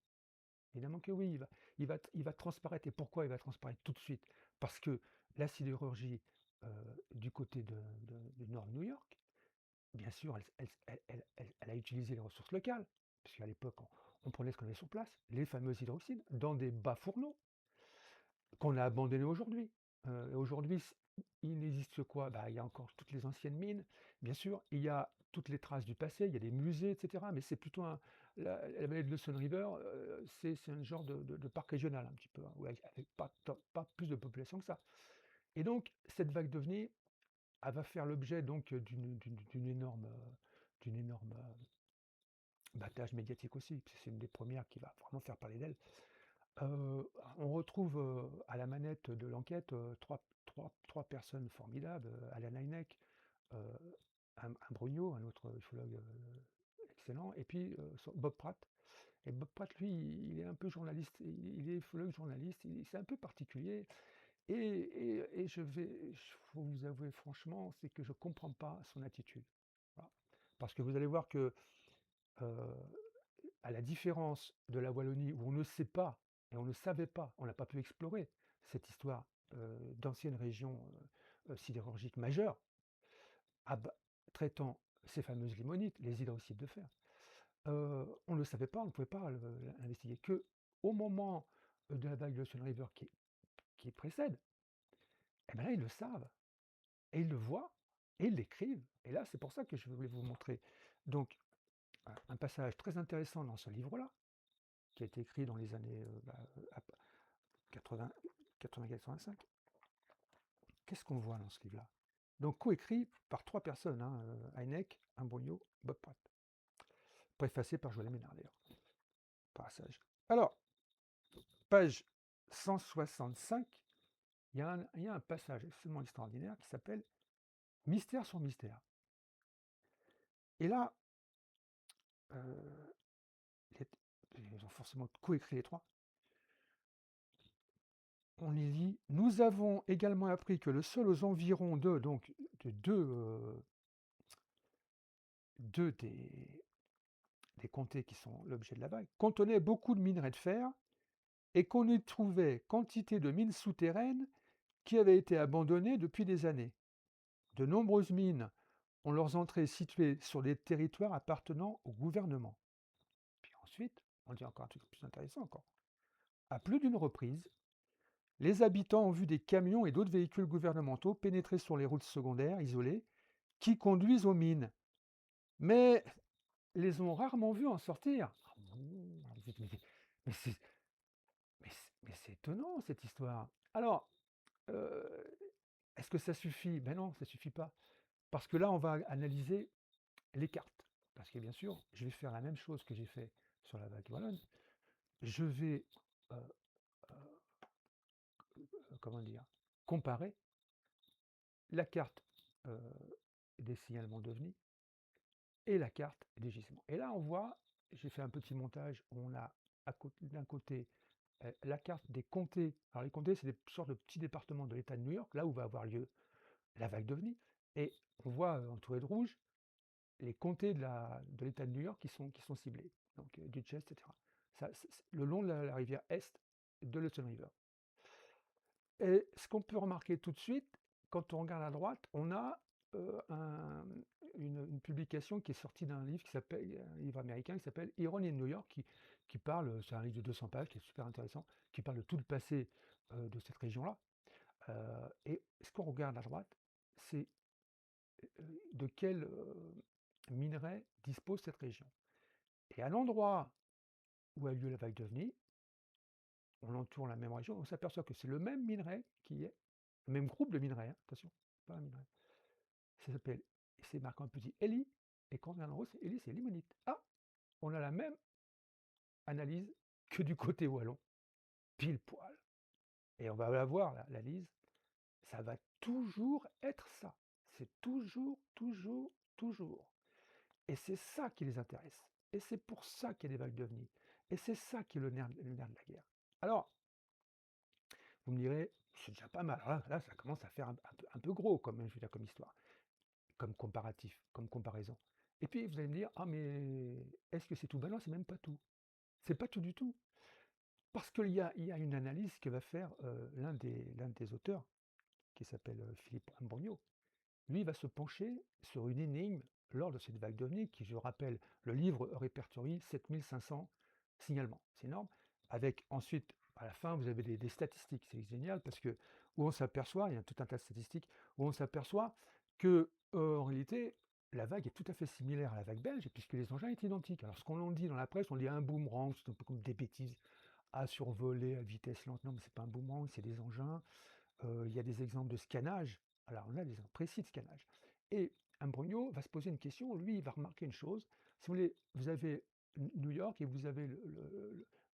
Évidemment que oui, il va transparaître. Et pourquoi il va transparaître tout de suite? Parce que la sidérurgie du côté du nord de New York, bien sûr, elle a utilisé les ressources locales, puisqu'à l'époque, on prenait ce qu'on avait sur place, les fameux hydroxydes, dans des bas fourneaux qu'on a abandonnés aujourd'hui. Aujourd'hui, il n'existe quoi? Bah, il y a encore toutes les anciennes mines, bien sûr, il y a toutes les traces du passé, il y a des musées, etc. Mais c'est plutôt la vallée de l'Hudson River, c'est un genre de parc régional un petit peu, hein, avec pas plus de population que ça. Et donc, cette vague d'OVNI, elle va faire l'objet donc d'une énorme battage médiatique aussi, parce que c'est une des premières qui va vraiment faire parler d'elle. On retrouve à la manette de l'enquête trois personnes formidables, Alan Hynek, euh, un Brugnot, un autre ufologue excellent, et puis Bob Pratt. Et Bob Pratt, lui, il est un peu journaliste, il est ufologue journaliste, c'est un peu particulier. Et faut vous avouer franchement, c'est que je ne comprends pas son attitude. Voilà. Parce que vous allez voir que euh, à la différence de la Wallonie, où on ne sait pas, et on ne savait pas, on n'a pas pu explorer cette histoire d'ancienne région sidérurgique majeure, traitant ces fameuses limonites, les hydroxydes de fer, on ne le savait pas, on ne pouvait pas l'investiguer. Que au moment de la vague de l'Ocean River qui précède, eh ben là, ils le savent, et ils le voient, et ils l'écrivent. Et là, c'est pour ça que je voulais vous montrer. Donc, un passage très intéressant dans ce livre-là, qui a été écrit dans les années 80, 80-85. Qu'est-ce qu'on voit dans ce livre-là? Donc coécrit par trois personnes, hein, Hynek, Imbrogno, Bob Pratt. Préfacé par Joël Ménard d'ailleurs. Passage. Alors, page 165, il y a un passage absolument extraordinaire qui s'appelle Mystère sur mystère. Et là, ils ont forcément coécrit les trois. On y dit, nous avons également appris que le sol aux environs de deux des comtés qui sont l'objet de la vague contenait beaucoup de minerais de fer et qu'on y trouvait quantité de mines souterraines qui avaient été abandonnées depuis des années. De nombreuses mines ont leurs entrées situées sur des territoires appartenant au gouvernement. Puis ensuite, on dit encore un truc plus intéressant encore. À plus d'une reprise, les habitants ont vu des camions et d'autres véhicules gouvernementaux pénétrer sur les routes secondaires isolées qui conduisent aux mines, mais les ont rarement vus en sortir. Mais c'est étonnant cette histoire. Alors, est-ce que ça suffit? Ben non, ça ne suffit pas. Parce que là, on va analyser les cartes. Parce que bien sûr, je vais faire la même chose que j'ai fait sur la vague wallonne. Je vais, euh, comment dire, comparer la carte des signalements d'OVNI et la carte des gisements. Et là, on voit, j'ai fait un petit montage où on a d'un côté la carte des comtés. Alors les comtés, c'est des sortes de petits départements de l'État de New York, là où va avoir lieu la vague d'OVNI. Et on voit entouré de rouge les comtés de l'État de New York qui sont ciblés, donc Dutchess, etc. Le long de la rivière Est de l'Hudson River. Et ce qu'on peut remarquer tout de suite, quand on regarde à droite, on a une publication qui est sortie d'un livre qui s'appelle, un livre américain qui s'appelle Iron in New York, qui parle, c'est un livre de 200 pages qui est super intéressant, qui parle de tout le passé de cette région-là. Et ce qu'on regarde à droite, c'est de quel minerai dispose cette région. Et à l'endroit où a lieu la vague d'OVNI, on entoure la même région, on s'aperçoit que c'est le même minerai qui est, le même groupe de minerais, hein, attention, pas un minerai. Ça s'appelle, c'est marqué en petit Eli, et quand on regarde en haut, c'est Eli, c'est limonite. Ah, on a la même analyse que du côté wallon, pile poil. Et on va la voir, la lise, ça va toujours être ça. C'est toujours, toujours, toujours. Et c'est ça qui les intéresse. Et c'est pour ça qu'il y a des vagues d'OVNI. Et c'est ça qui est le nerf de la guerre. Alors, vous me direz, c'est déjà pas mal. Là, ça commence à faire un peu gros, comme, je veux dire, comme histoire, comme comparatif, comme comparaison. Et puis, vous allez me dire, ah, mais est-ce que c'est tout? Ben non, c'est même pas tout. C'est pas tout du tout. Parce il y a une analyse que va faire l'un des auteurs, qui s'appelle Philippe Ambrogno. Lui, il va se pencher sur une énigme lors de cette vague d'OVNI, qui, je rappelle, le livre répertorie 7500 signalements. C'est énorme. Avec ensuite, à la fin, vous avez des statistiques. C'est génial parce que où on s'aperçoit, il y a tout un tas de statistiques, où on s'aperçoit que, en réalité, la vague est tout à fait similaire à la vague belge, puisque les engins est identiques. Alors, ce qu'on dit dans la presse, on dit un boomerang, c'est un peu comme des bêtises, à survoler à vitesse lente. Non, mais c'est pas un boomerang, c'est des engins. Il y a des exemples de scannage. Alors on a des exemples précis de scannage. Et Imbrogno va se poser une question, lui, il va remarquer une chose. Si vous voulez, vous avez New York et vous avez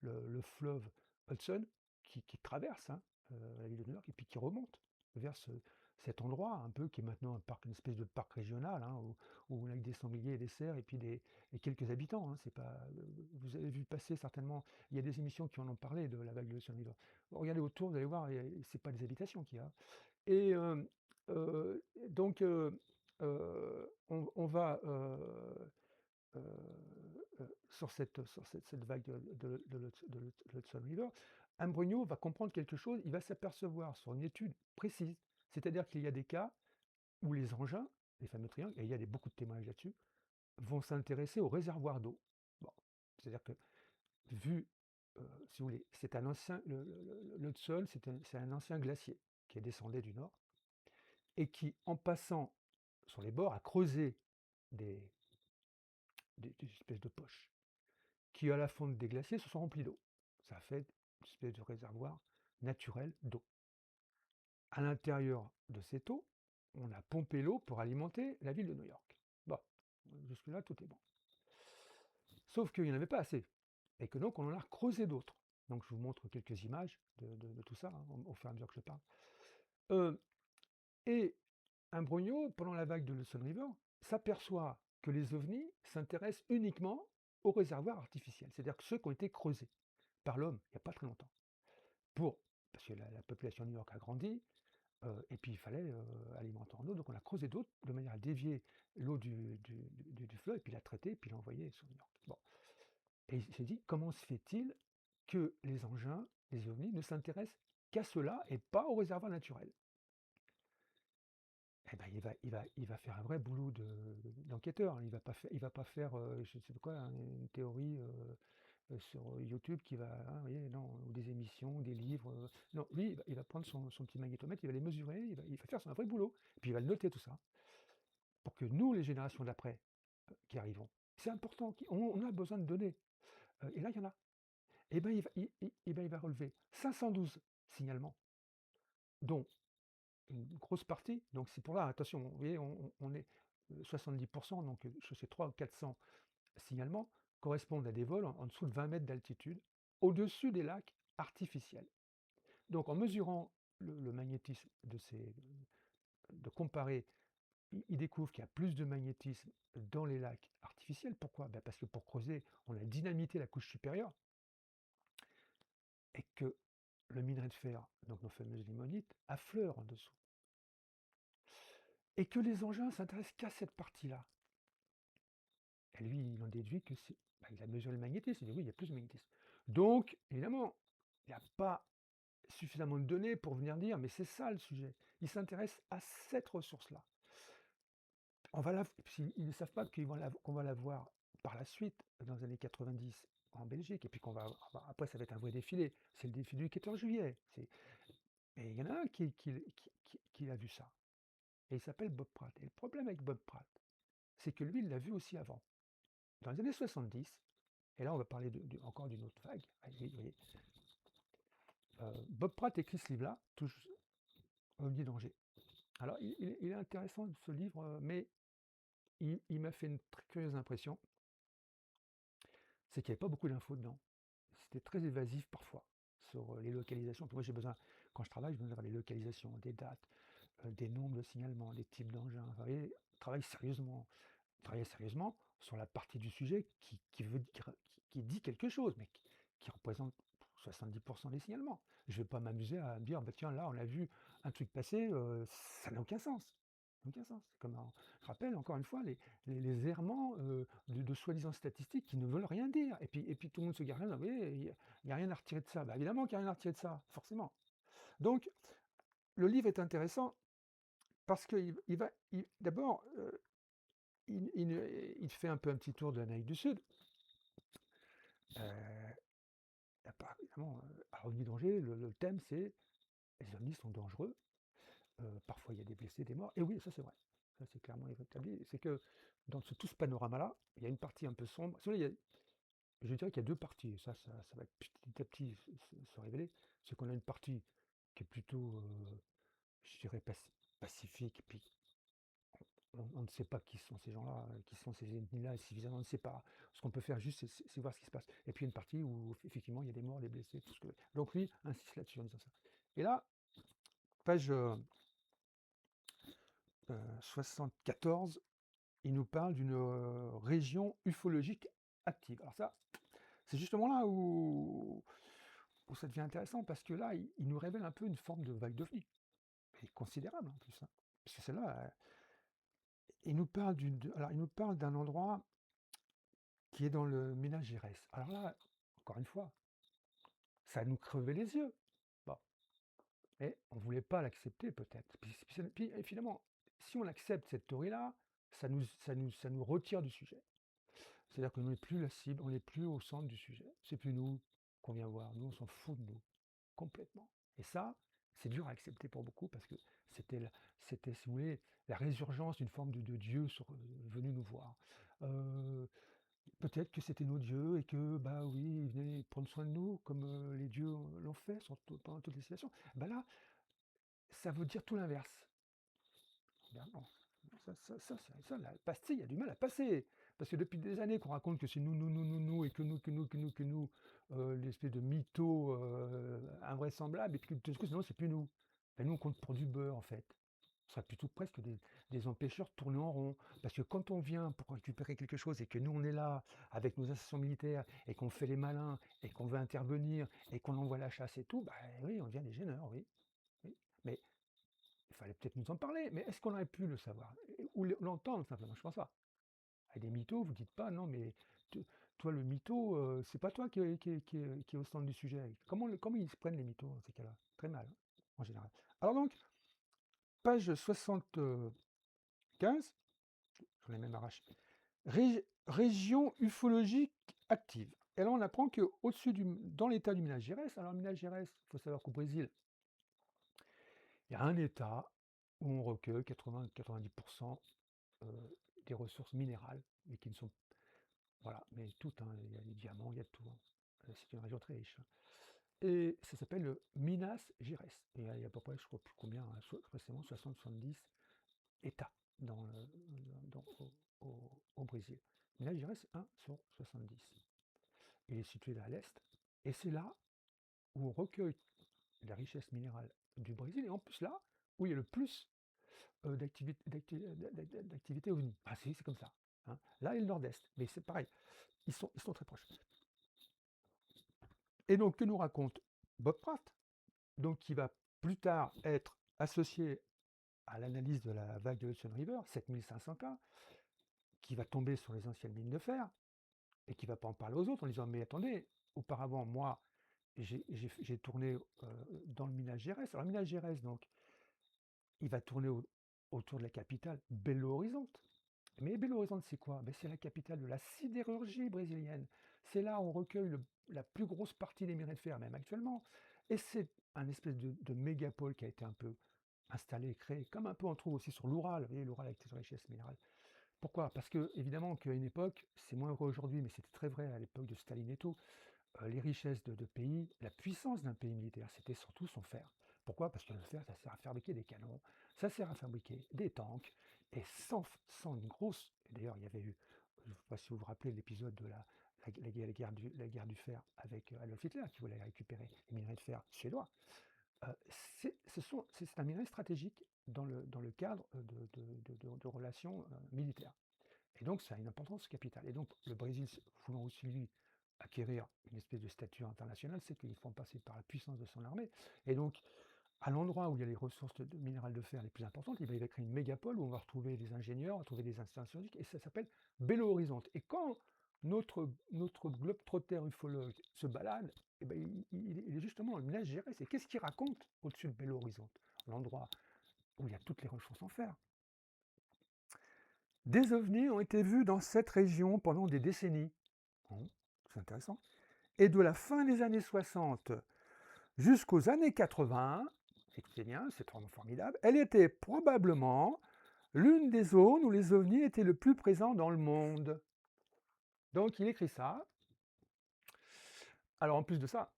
le fleuve Hudson qui traverse, hein, la ville de New York et puis qui remonte vers cet endroit un peu qui est maintenant un parc, une espèce de parc régional, hein, où on a que des sangliers et des cerfs et puis et quelques habitants. Hein, c'est pas, vous avez vu passer certainement, il y a des émissions qui en ont parlé de la vague de Hudson River. Regardez autour, vous allez voir, c'est pas des habitations qu'il y a. Et donc, on va sur cette vague de l'Hudson River. Imbrogno va comprendre quelque chose, il va s'apercevoir sur une étude précise, c'est-à-dire qu'il y a des cas où les engins, les fameux triangles, et il y a beaucoup de témoignages là-dessus, vont s'intéresser aux réservoirs d'eau. Bon, c'est-à-dire que, vu, si vous voulez, c'est un ancien, l'Hudson, c'est un ancien glacier qui est descendu du nord et qui, en passant sur les bords, a creusé des, des espèces de poches qui, à la fonte des glaciers, se sont remplies d'eau. Ça a fait une espèce de réservoir naturel d'eau. À l'intérieur de cette eau, on a pompé l'eau pour alimenter la ville de New York. Bon, jusque-là, tout est bon. Sauf qu'il n'y en avait pas assez, et que donc on en a creusé d'autres. Donc je vous montre quelques images de tout ça, hein, au fur et à mesure que je parle. Et Imbrogno, pendant la vague de l'Hudson River, s'aperçoit que les ovnis s'intéressent uniquement aux réservoirs artificiels, c'est-à-dire que ceux qui ont été creusés par l'homme il n'y a pas très longtemps. Parce que la population de New York a grandi, et puis il fallait alimenter en eau, donc on a creusé d'autres de manière à dévier l'eau du fleuve, et puis la traiter, et puis l'envoyer sur New York. Bon. Et il s'est dit, comment se fait-il que les engins, les ovnis, ne s'intéressent qu'à cela et pas aux réservoirs naturels? Eh ben, il va faire un vrai boulot d'enquêteur. Il va pas faire, je ne sais pas quoi, une théorie sur YouTube qui va, hein, vous voyez, non, ou des émissions, des livres. Non, lui, il va prendre son petit magnétomètre, il va les mesurer, il va faire un vrai boulot. Puis il va le noter tout ça pour que nous, les générations d'après, qui arrivons, c'est important, on a besoin de données. Et là, il y en a. Et ben, il va relever 512 signalements, dont une grosse partie, donc c'est pour là, attention, vous voyez, on est 70%, donc je sais 300 ou 400 signalements correspondent à des vols en dessous de 20 mètres d'altitude, au-dessus des lacs artificiels. Donc en mesurant le magnétisme de comparer, il découvre qu'il y a plus de magnétisme dans les lacs artificiels. Pourquoi? Ben parce que pour creuser, on a dynamité la couche supérieure, et que le minerai de fer, donc nos fameuses limonites, affleure en dessous. Et que les engins s'intéressent qu'à cette partie-là. Et lui, il en déduit que c'est. Ben, il a mesuré le magnétisme, il dit oui, il y a plus de magnétisme. Donc, évidemment, il n'y a pas suffisamment de données pour venir dire, mais c'est ça le sujet. Il s'intéresse à cette ressource-là. On va la puis ils ne savent pas qu'on va la voir par la suite, dans les années 90 en Belgique et puis qu'on va après ça va être un vrai défilé. C'est le défilé du 14 juillet. Et il y en a un qui a vu ça et il s'appelle Bob Pratt et le problème avec Bob Pratt, c'est que lui, il l'a vu aussi avant. Dans les années 70 et là on va parler encore d'une autre vague. Vous voyez, Bob Pratt écrit ce livre-là, touj Ovni Danger. Alors il est intéressant ce livre, mais il m'a fait une très curieuse impression, c'est qu'il n'y avait pas beaucoup d'infos dedans. C'était très évasif parfois sur les localisations. Puis moi, j'ai besoin, quand je travaille, j'ai besoin d'avoir les localisations, des dates, des nombres de signalements, des types d'engins. Vous voyez, travailler sérieusement sur la partie du sujet qui dit quelque chose, mais qui représente 70% des signalements. Je ne vais pas m'amuser à me dire, bah, tiens, là, on a vu un truc passer, ça n'a aucun sens. Ça n'a aucun sens. C'est comme je rappelle encore une fois les errements de soi-disant statistiques qui ne veulent rien dire. Et puis tout le monde se garde, vous voyez, il n'y a rien à retirer de ça. Bah, évidemment qu'il n'y a rien à retirer de ça, forcément. Donc, le livre est intéressant parce qu'il d'abord, il fait un peu un petit tour de l'Amérique du Sud. Évidemment, à Revenu Danger, le thème c'est les ovnis sont dangereux. Parfois il y a des blessés, des morts. Et oui, ça c'est vrai. Ça c'est clairement établi. C'est que dans tout ce panorama-là, il y a une partie un peu sombre. Je dirais qu'il y a deux parties. Et ça va petit à petit se révéler. C'est qu'on a une partie qui est plutôt, je dirais, pacifique. Et puis on ne sait pas qui sont ces gens-là, qui sont ces ethnies-là, suffisamment, on ne sait pas. Ce qu'on peut faire juste, c'est voir ce qui se passe. Et puis une partie où effectivement il y a des morts, des blessés, tout ce que. Donc lui insiste là-dessus en disant ça. Et là, page 74, il nous parle d'une région ufologique active. Alors ça, c'est justement là où ça devient intéressant parce que là, il nous révèle un peu une forme de vague d'ovnis, et considérable en plus, hein. Parce que celle-là, alors il nous parle d'un endroit qui est dans le Minas Gerais. Alors là, encore une fois, ça nous crevait les yeux. Bon, et on ne voulait pas l'accepter peut-être. Puis, finalement, si on accepte cette théorie-là, ça nous retire du sujet. C'est-à-dire qu'on n'est plus la cible, on n'est plus au centre du sujet. C'est plus nous qu'on vient voir. Nous, on s'en fout de nous, complètement. Et ça, c'est dur à accepter pour beaucoup parce que c'était, si vous voulez, la résurgence d'une forme de Dieu venu nous voir. Euh, Peut-être que c'était nos dieux et que, bah oui, ils venaient prendre soin de nous comme les dieux l'ont fait pendant toutes les situations. Bah là, ça veut dire tout l'inverse. Ben non, la pastille a du mal à passer. Parce que depuis des années qu'on raconte que c'est nous, et que nous, l'espèce de mytho invraisemblable, et puis que tout ce que non, c'est plus nous. Ben nous, on compte pour du beurre, en fait. Ce serait plutôt presque des empêcheurs tournés en rond. Parce que quand on vient pour récupérer quelque chose et que nous, on est là avec nos installations militaires et qu'on fait les malins et qu'on veut intervenir et qu'on envoie la chasse et tout, bah oui, on devient des gêneurs, oui. Oui. Mais il fallait peut-être nous en parler, mais est-ce qu'on aurait pu le savoir? Ou l'entendre simplement? Je pense pas. Avec des mythos, vous dites pas, non, mais toi, le mytho, c'est pas toi qui est au centre du sujet. Comment ils se prennent les mythos dans ces cas-là? Très mal, hein, en général. Alors donc, page 75, j'en ai même arraché. Région ufologique active. Et là, on apprend que dans l'état du Minas Gerais, alors Minas Gerais, il faut savoir qu'au Brésil, il y a un état où on recueille 80-90% des ressources minérales, mais qui ne sont. Voilà, mais toutes, hein, il y a des diamants, il y a de tout, hein. C'est une région très riche, hein. Et ça s'appelle le Minas Gerais. Et il y a à peu près, je crois plus combien, hein, précisément 60-70 États au Brésil. Minas Gerais, c'est 1 sur 70. Il est situé là à l'est. Et c'est là où on recueille la richesse minérale du Brésil. Et en plus là, où il y a le plus d'activité OVNI. Ah si, c'est comme ça, hein. Là, et le nord-est. Mais c'est pareil, ils sont très proches. Et donc, que nous raconte Bob Pratt, donc, qui va plus tard être associé à l'analyse de la vague de Hudson River, 7500 cas, qui va tomber sur les anciennes mines de fer, et qui ne va pas en parler aux autres en disant, mais attendez, auparavant, moi, j'ai tourné dans le Minas Gerais. Alors, Minas Gerais, donc, il va tourner autour de la capitale, Belo Horizonte. Mais Belo Horizonte, c'est quoi? C'est la capitale de la sidérurgie brésilienne. C'est là où on recueille la plus grosse partie des minerais de fer, même actuellement. Et c'est un espèce de mégapole qui a été un peu installé, créé, comme un peu on trouve aussi sur l'Oural. Vous voyez, l'Oural avec ses richesses minérales. Pourquoi? Parce que, évidemment, qu'à une époque, c'est moins vrai aujourd'hui, mais c'était très vrai à l'époque de Staline et tout, les richesses de pays, la puissance d'un pays militaire, c'était surtout son fer. Pourquoi? Parce que le fer, ça sert à fabriquer des canons, ça sert à fabriquer des tanks, et sans une grosse... D'ailleurs, il y avait eu, je ne sais pas si vous vous rappelez l'épisode de la guerre du fer avec Adolf Hitler, qui voulait récupérer les minerais de fer suédois. C'est un minerai stratégique dans le cadre de relations militaires. Et donc, ça a une importance capitale. Et donc, le Brésil, voulant aussi, lui, acquérir une espèce de statut international, c'est qu'ils font passer par la puissance de son armée. Et donc, à l'endroit où il y a les ressources de minérales de fer les plus importantes, il va créer une mégapole où on va retrouver des ingénieurs, on va trouver des installations scientifiques, et ça s'appelle Belo Horizonte. Et quand notre globe-trotter ufologue se balade, eh ben, il est justement, il me laisse gérer, c'est qu'est-ce qu'il raconte au-dessus de Belo Horizonte, l'endroit où il y a toutes les ressources en fer. Des ovnis ont été vus dans cette région pendant des décennies. Bon, c'est intéressant. Et de la fin des années 60 jusqu'aux années 80, écoutez bien, c'est vraiment formidable, elle était probablement l'une des zones où les ovnis étaient le plus présents dans le monde. Donc il écrit ça. Alors en plus de ça,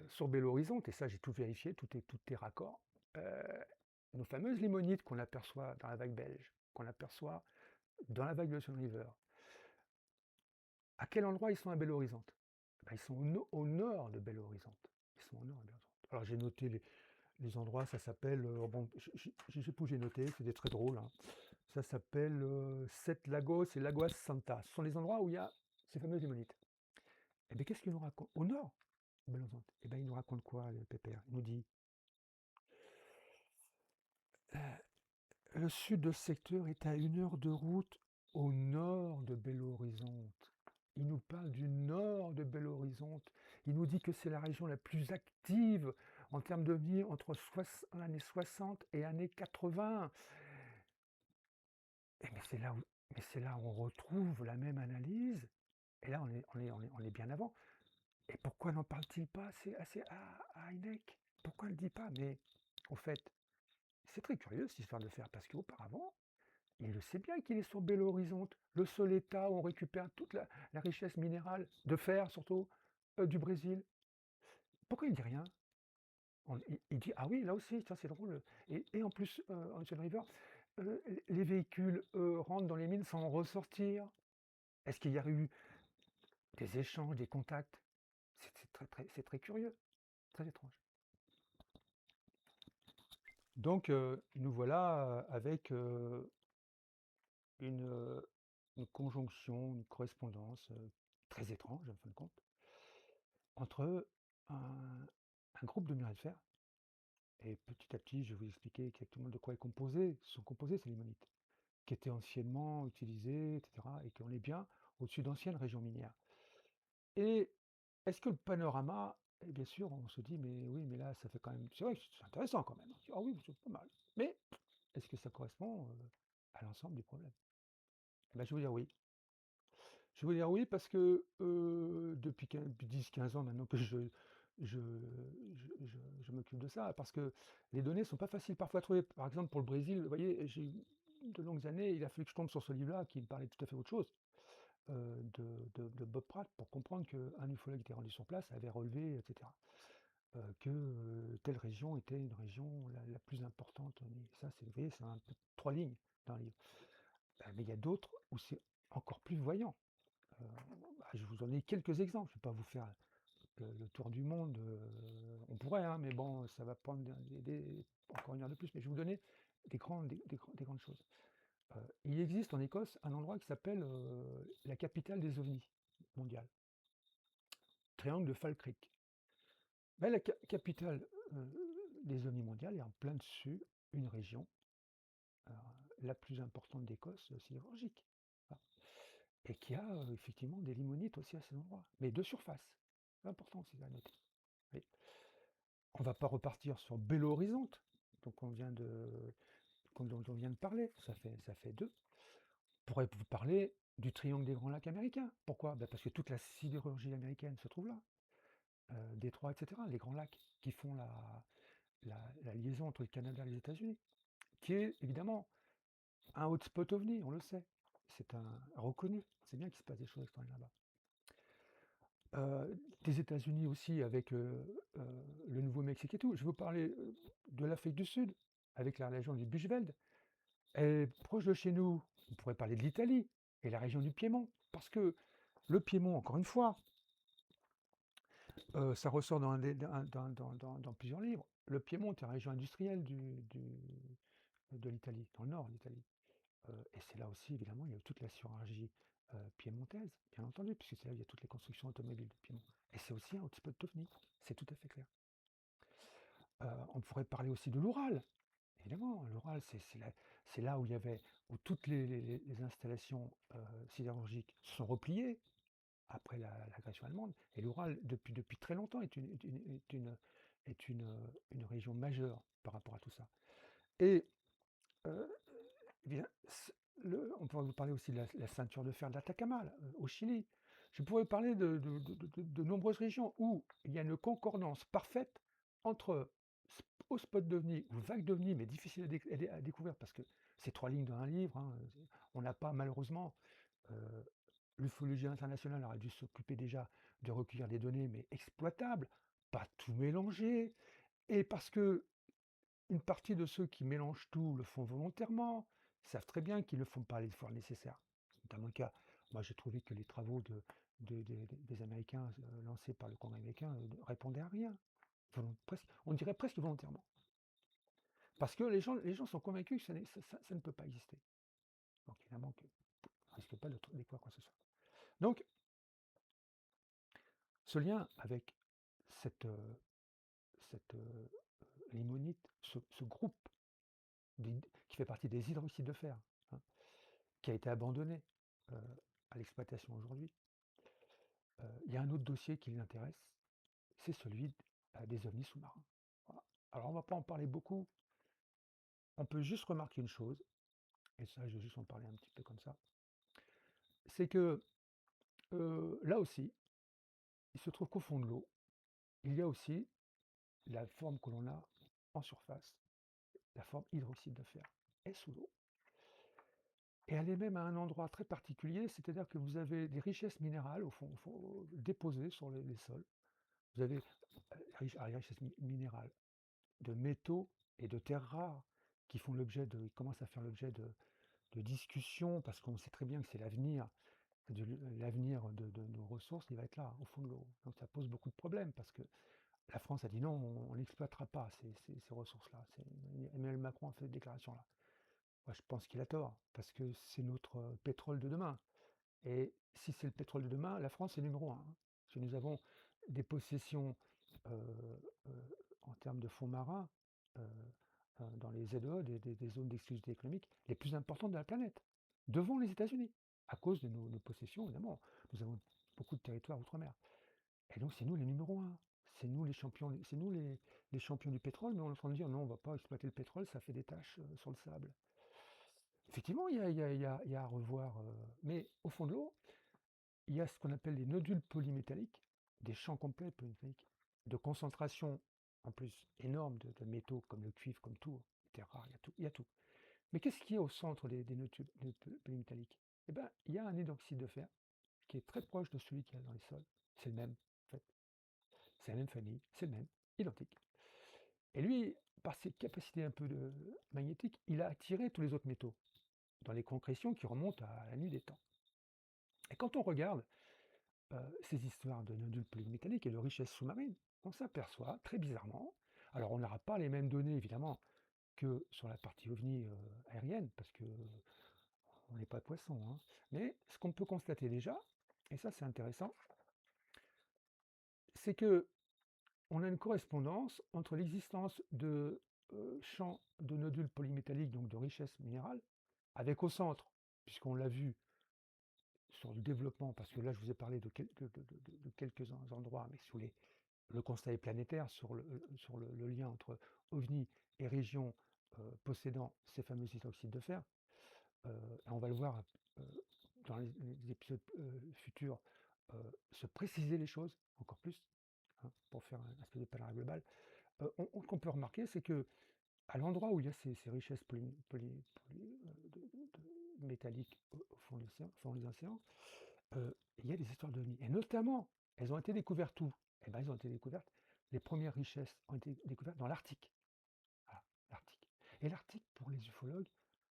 sur Belo Horizonte, et ça j'ai tout vérifié, tout est raccord, nos fameuses limonites qu'on aperçoit dans la vague belge, qu'on aperçoit dans la vague de Hudson River, à quel endroit ils sont à Belo Horizonte? Ils sont au nord de Belo Horizonte. Ils sont au nord de Belo Horizonte. Alors j'ai noté les endroits, ça s'appelle, bon, je sais pas où j'ai noté, c'était très drôle, hein. Ça s'appelle Sete Lagos et Lagoas Santa. Ce sont les endroits où il y a ces fameuses limonites. Et bien qu'est-ce qu'il nous raconte? Au nord de Belo Horizonte. Et bien il nous raconte quoi, le pépère? Il nous dit, euh, le sud de ce secteur est à 1 heure de route au nord de Belo Horizonte. Il nous parle du nord de Belo Horizonte. Il nous dit que c'est la région la plus active en termes de vie entre années 60 et années 80. Mais c'est là où on retrouve la même analyse. Et là, on est bien avant. Et pourquoi n'en parle-t-il pas assez à Heineck? Pourquoi ne le dit pas? Mais au fait, c'est très curieux cette histoire de fer, parce qu'auparavant, il le sait bien qu'il est sur Belo Horizonte, le seul État où on récupère toute la richesse minérale, de fer surtout, du Brésil. Pourquoi il ne dit rien? Il dit, ah oui, là aussi, ça c'est drôle. Et en plus, en Hudson River, les véhicules rentrent dans les mines sans en ressortir. Est-ce qu'il y a eu des échanges, des contacts? C'est très curieux, très étrange. Donc, nous voilà avec une, euh, une conjonction, une correspondance très étrange, en fin de compte, entre un groupe de minerais de fer, et petit à petit, je vais vous expliquer exactement de quoi est composé, sont composés ces limonites, qui étaient anciennement utilisés, etc., et qu'on est bien au-dessus d'anciennes régions minières. Et est-ce que le panorama, et bien sûr, on se dit, mais oui, mais là, ça fait quand même, c'est vrai que c'est intéressant quand même. Ah oui, c'est pas mal. Mais est-ce que ça correspond à l'ensemble du problème? Eh ben, je vais vous dire oui. Je vais vous dire oui parce que depuis 10-15 ans maintenant que je m'occupe de ça, parce que les données ne sont pas faciles parfois à trouver. Par exemple, pour le Brésil, vous voyez, j'ai eu de longues années, il a fallu que je tombe sur ce livre-là qui me parlait tout à fait autre chose, de Bob Pratt, pour comprendre qu'un ufologue qui était rendu sur place avait relevé, etc., que telle région était une région la plus importante. Mais ça, vous voyez, c'est un peu 3 lignes dans le livre. Mais il y a d'autres où c'est encore plus voyant. Je vous en ai quelques exemples, je ne vais pas vous faire le tour du monde, on pourrait, hein, mais bon, ça va prendre encore 1 heure de plus, mais je vais vous donner des grandes choses. Il existe en Écosse un endroit qui s'appelle la capitale des ovnis mondiale, triangle de Falkirk. Ben, la capitale des ovnis mondiales est en plein dessus une région euh, la plus importante d'Écosse, sidérurgique. Voilà. Et qui a effectivement des limonites aussi à cet endroit, mais de surface. C'est important aussi à noter. Oui. On ne va pas repartir sur Belo Horizonte, donc dont on vient de parler, ça fait deux. pourrait vous parler du triangle des Grands Lacs américains. Pourquoi? Parce que toute la sidérurgie américaine se trouve là. Détroit, etc., les Grands Lacs qui font la liaison entre le Canada et les États-Unis, qui est évidemment un hotspot OVNI, on le sait. C'est un reconnu. C'est bien qu'il se passe des choses extraordinaires là-bas. Des États-Unis aussi avec le Nouveau-Mexique et tout. Je vais vous parler de l'Afrique du Sud avec la région du Bushveld. Et proche de chez nous, on pourrait parler de l'Italie et la région du Piémont. Parce que le Piémont, encore une fois, ça ressort dans plusieurs livres. Le Piémont est une région industrielle de l'Italie, dans le nord de l'Italie. Et c'est là aussi, évidemment, il y a eu toute la chirurgie piémontaise, bien entendu, puisque c'est là où il y a toutes les constructions automobiles du Piémont. Et c'est aussi un hotspot d'OVNI, c'est tout à fait clair. On pourrait parler aussi de l'Oural. Évidemment, l'Oural, c'est là où il y avait, où toutes les installations sidérurgiques se sont repliées après l'agression allemande. Et l'Oural, depuis très longtemps, est une région majeure par rapport à tout ça. Et euh, eh bien, on pourrait vous parler aussi de la ceinture de fer de l'Atacama, au Chili. Je pourrais parler de nombreuses régions où il y a une concordance parfaite entre haut spot d'OVNI ou vague d'OVNI, mais difficile à découvrir parce que c'est 3 lignes dans un livre, hein. On n'a pas, malheureusement, euh, l'ufologie internationale aurait dû s'occuper déjà de recueillir des données, mais exploitables, pas tout mélanger, et parce que une partie de ceux qui mélangent tout le font volontairement, savent très bien qu'ils ne font pas l'effort nécessaire. C'est notamment le cas. Moi, j'ai trouvé que les travaux des Américains lancés par le Congrès américain répondaient à rien. On dirait presque volontairement. Parce que les gens sont convaincus que ça ne peut pas exister. Donc évidemment, on ne risque pas de découvrir quoi que ce soit. Donc, ce lien avec cette limonite, ce groupe qui fait partie des hydroxydes de fer, hein, qui a été abandonné à l'exploitation aujourd'hui. Il y a un autre dossier qui l'intéresse, c'est celui des ovnis sous-marins. Voilà. Alors on ne va pas en parler beaucoup, on peut juste remarquer une chose, et ça je vais juste en parler un petit peu comme ça, c'est que là aussi, il se trouve qu'au fond de l'eau, il y a aussi la forme que l'on a en surface, la forme hydroxyde de fer, est sous l'eau. Et elle est même à un endroit très particulier, c'est-à-dire que vous avez des richesses minérales au fond, déposées sur les sols. Vous avez des richesses minérales de métaux et de terres rares qui commencent à faire l'objet de discussions parce qu'on sait très bien que c'est l'avenir de nos ressources, il va être là, au fond de l'eau. Donc ça pose beaucoup de problèmes parce que la France a dit non, on n'exploitera pas ces ressources-là. Emmanuel Macron a fait cette déclaration-là. Moi, je pense qu'il a tort, parce que c'est notre pétrole de demain. Et si c'est le pétrole de demain, la France est numéro un, hein. Parce que nous avons des possessions euh, euh, en termes de fonds marins euh, dans les ZEE, des zones d'exclusivité économique, les plus importantes de la planète, devant les États-Unis, à cause de nos possessions, évidemment. Nous avons beaucoup de territoires outre-mer. Et donc, c'est nous les numéros un. C'est nous les champions, c'est nous les champions du pétrole, mais on est en train de dire non, on ne va pas exploiter le pétrole, ça fait des taches sur le sable. Effectivement, il y a à revoir. Mais au fond de l'eau, il y a ce qu'on appelle les nodules polymétalliques, des champs complets polymétalliques, de concentration en plus énorme de métaux comme le cuivre, comme tout, les terres rares, il y a tout. Mais qu'est-ce qu'il y a au centre des nodules polymétalliques? Eh bien, il y a un hydroxyde de fer qui est très proche de celui qu'il y a dans les sols. C'est le même, en fait. C'est la même famille, c'est le même, identique. Et lui, par ses capacités un peu magnétiques, il a attiré tous les autres métaux dans les concrétions qui remontent à la nuit des temps. Et quand on regarde ces histoires de nodules polymétalliques et de richesses sous-marines, on s'aperçoit très bizarrement, alors on n'aura pas les mêmes données évidemment que sur la partie OVNI aérienne, parce que on n'est pas poisson, hein, mais ce qu'on peut constater déjà, et ça c'est intéressant, c'est que on a une correspondance entre l'existence de champs de nodules polymétalliques, donc de richesses minérales, avec au centre, puisqu'on l'a vu sur le développement, parce que là je vous ai parlé de quelques endroits, mais le constat est planétaire sur le lien entre OVNI et régions possédant ces fameux hydroxydes de fer. et on va le voir dans les épisodes futurs, se préciser les choses encore plus, hein, pour faire un espèce de panorama global. Qu'on peut remarquer, c'est que à l'endroit où il y a ces richesses métalliques au fond de l'océan, au fond des océans, il y a des histoires d'OVNI. Et notamment, elles ont été découvertes où? Eh ben, elles ont été découvertes, les premières richesses ont été découvertes dans l'Arctique. Voilà, l'Arctique. Et l'Arctique, pour les ufologues,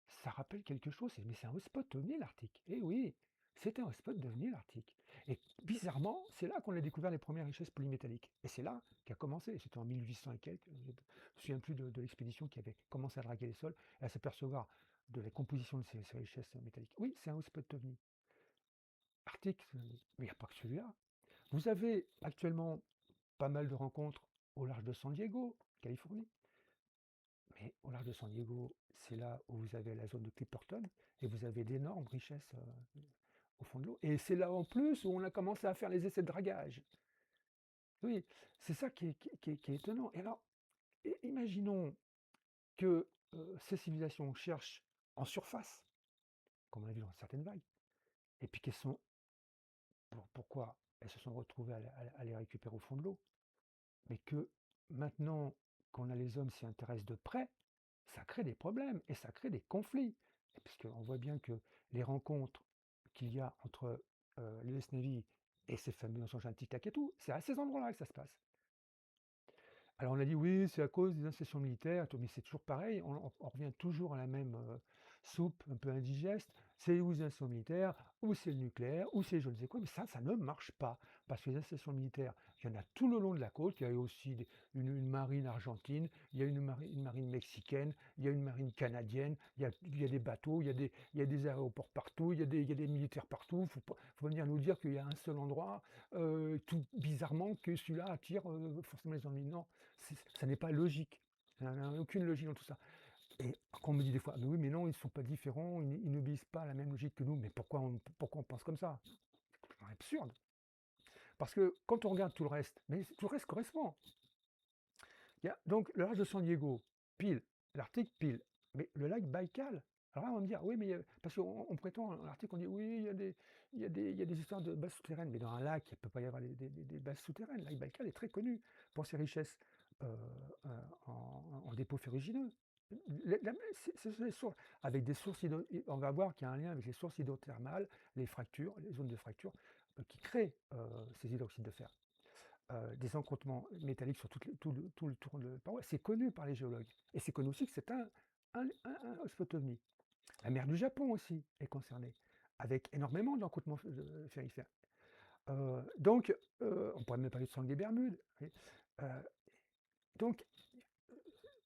ça rappelle quelque chose, mais c'est un hotspot OVNI l'Arctique. Eh oui, c'était un hotspot d'OVNI l'Arctique. Et bizarrement, c'est là qu'on a découvert les premières richesses polymétalliques. Et c'est là qu'a commencé, c'était en 1800 et quelques, je ne me souviens plus de l'expédition qui avait commencé à draguer les sols et à s'apercevoir de la composition de ces richesses métalliques. Oui, c'est un hotspot OVNI. Arctique, mais il n'y a pas que celui-là. Vous avez actuellement pas mal de rencontres au large de San Diego, Californie. Mais au large de San Diego, c'est là où vous avez la zone de Clipperton et vous avez d'énormes richesses au fond de l'eau. Et c'est là en plus où on a commencé à faire les essais de dragage. Oui, c'est ça qui est étonnant. Et alors, imaginons que ces civilisations cherchent en surface, comme on a vu dans certaines vagues, et puis qu'elles sont, pourquoi elles se sont retrouvées à les récupérer au fond de l'eau, mais que maintenant qu'on a les hommes s'y intéressent de près, ça crée des problèmes et ça crée des conflits. Puisqu'on voit bien que les rencontres qu'il y a entre l'US Navy et ces fameux engins tic-tac et tout, c'est à ces endroits-là que ça se passe. Alors on a dit oui, c'est à cause des installations militaires, mais c'est toujours pareil, on revient toujours à la même soupe un peu indigeste, c'est ou les installations militaires, ou c'est le nucléaire, ou c'est je ne sais quoi, mais ça ne marche pas, parce que les installations militaires, il y en a tout le long de la côte, il y a aussi une marine argentine, il y a une marine mexicaine, il y a une marine canadienne, il y a des bateaux, il y a des aéroports partout, il y a des militaires partout, faut pas venir nous dire qu'il y a un seul endroit, tout bizarrement, que celui-là attire forcément les ennemis. Non, ça n'est pas logique. Il n'y a aucune logique dans tout ça. Et quand on me dit des fois, mais oui, mais non, ils ne sont pas différents, ils n'obéissent pas à la même logique que nous, mais pourquoi on pense comme ça? C'est absurde. Parce que quand on regarde tout le reste, mais tout le reste correspond. Il y a donc le large de San Diego, pile, l'Arctique, pile, mais le lac Baïkal. Alors là, on va me dire, oui, mais parce qu'on prétend, dans l'Arctique, on dit, oui, il y a des histoires de bases souterraines, mais dans un lac, il ne peut pas y avoir des bases souterraines. Le lac Baïkal est très connu pour ses richesses euh, en dépôts ferrugineux. C'est des sources, avec des sources on va voir qu'il y a un lien avec les sources hydrothermales, les fractures, les zones de fracture, qui créent ces hydroxydes de fer. Des encroûtements métalliques sur tout le tour de paroi. C'est connu par les géologues. Et c'est connu aussi que c'est un hotspot OVNI. La mer du Japon aussi est concernée, avec énormément d'encroûtements ferrifères. Donc, on pourrait même parler de Triangle des Bermudes. Oui. Euh, donc,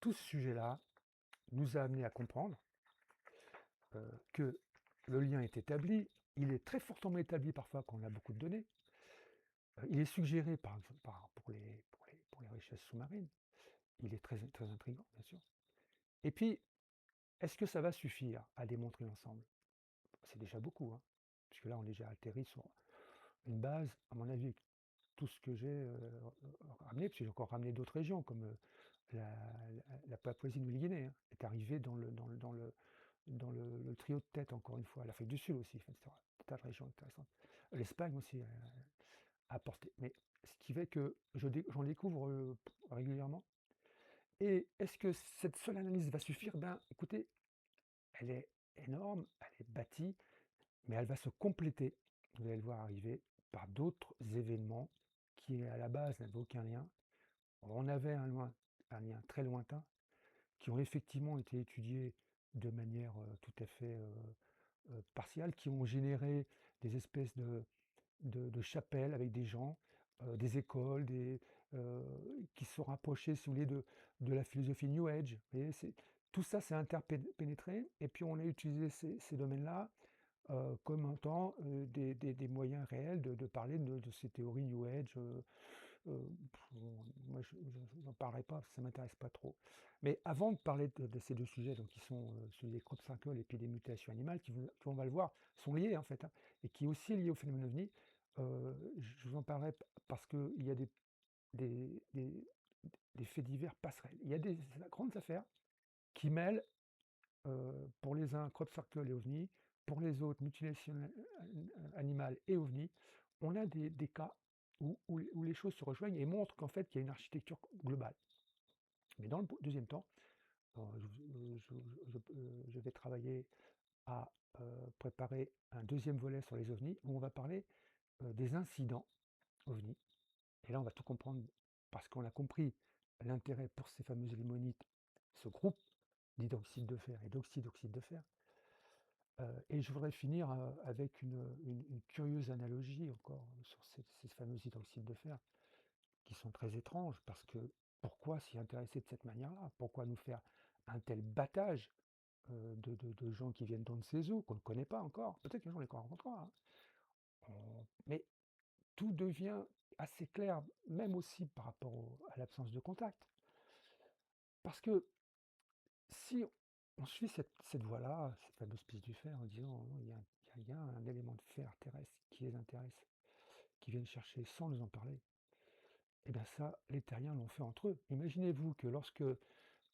tout ce sujet-là nous a amené à comprendre que le lien est établi. Il est très fortement établi parfois quand on a beaucoup de données. Il est suggéré pour les richesses sous-marines. Il est très, très intriguant, bien sûr. Et puis, est-ce que ça va suffire à démontrer l'ensemble? C'est déjà beaucoup, hein, puisque là, on est déjà atterri sur une base, à mon avis, avec tout ce que j'ai ramené, parce que j'ai encore ramené d'autres régions, comme la Papouasie-Nouvelle-Guinée, hein, est arrivée dans le trio de tête, encore une fois, l'Afrique du Sud aussi, etc. Des tas de régions intéressantes. L'Espagne aussi a apporté. Mais ce qui fait que j'en découvre régulièrement. Et est-ce que cette seule analyse va suffire? Ben, écoutez, elle est énorme, elle est bâtie, mais elle va se compléter, vous allez le voir arriver, par d'autres événements qui, à la base, n'avaient aucun lien. On avait un lien très lointain, qui ont effectivement été étudiés de manière tout à fait partiale, qui ont généré des espèces de chapelles avec des gens, des écoles, qui se sont rapprochés, si vous voulez, de la philosophie New Age. Vous voyez, tout ça s'est interpénétré, et puis on a utilisé ces domaines-là comme étant des moyens réels de parler de ces théories New Age. Moi, je n'en parlerai pas parce que ça ne m'intéresse pas trop. Mais avant de parler de ces deux sujets, donc qui sont celui des crop-circles et puis des mutations animales, qui, on va le voir, sont liés en fait, hein, et qui est aussi lié au phénomène OVNI, je vous en parlerai parce qu'il y a des, des- des faits divers passerelles. Il y a des grandes affaires qui mêlent pour les uns, crop circle et ovni, pour les autres, mutilation animale et ovni, on a des cas où les choses se rejoignent et montrent qu'en fait, il y a une architecture globale. Mais dans le deuxième temps, je vais travailler à préparer un deuxième volet sur les ovnis où on va parler des incidents ovnis. Et là, on va tout comprendre parce qu'on a compris l'intérêt pour ces fameux élémonites, ce groupe d'hydroxyde de fer et d'oxyde de fer. Et je voudrais finir avec une curieuse analogie encore sur ces fameux hydroxydes de fer qui sont très étranges parce que pourquoi s'y intéresser de cette manière-là? Pourquoi nous faire un tel battage de gens qui viennent dans de ces eaux, qu'on ne connaît pas encore? Peut-être qu'un jour on les rencontrera, hein. Mais tout devient assez clair, même aussi par rapport à l'absence de contact. Parce que si on suit cette voie-là, cette fameuse piste du fer, en disant oh, il y a un élément de fer terrestre qui les intéresse, qui viennent chercher sans nous en parler, et bien ça, les terriens l'ont fait entre eux. Imaginez-vous que lorsque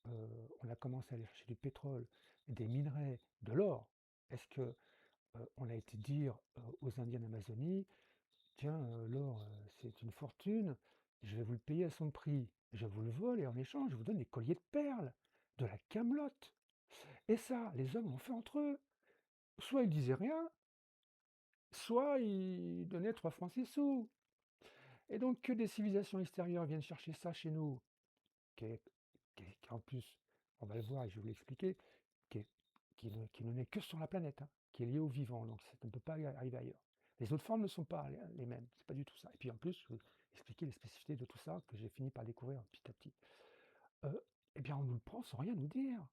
on a commencé à aller chercher du pétrole, des minerais, de l'or, est-ce que on a été dire aux Indiens d'Amazonie, tiens, l'or, c'est une fortune, je vais vous le payer à son prix, je vous le vole et en échange, je vous donne des colliers de perles, de la camelote. Et ça, les hommes l'ont fait entre eux. Soit ils disaient rien, soit ils donnaient 3 francs 6 sous. Et donc que des civilisations extérieures viennent chercher ça chez nous, qui en plus, on va le voir et je vais vous l'expliquer, qui, qui ne naît que sur la planète, hein, qui est lié au vivant, donc ça ne peut pas arriver ailleurs. Les autres formes ne sont pas les mêmes, c'est pas du tout ça. Et puis en plus, je vais expliquer les spécificités de tout ça que j'ai fini par découvrir petit à petit. Eh bien, on nous le prend sans rien nous dire.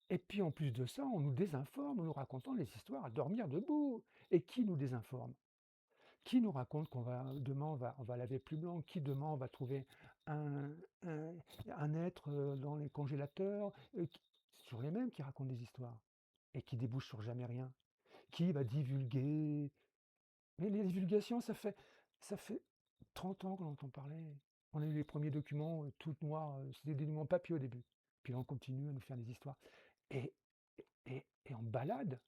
Et puis en plus de ça, on nous désinforme en nous racontant les histoires à dormir debout. Et qui nous désinforme? Qui nous raconte qu'on va demain on va laver plus blanc? Qui demain on va trouver un, un- un être dans les congélateurs? C'est toujours les mêmes qui racontent des histoires et qui débouchent sur jamais rien. Qui va divulguer? Mais les divulgations, ça fait 30 ans qu'on entend parler. On a eu les premiers documents tout noirs, c'était des documents papier au début. Puis là, on continue à nous faire des histoires. Et, et en balade,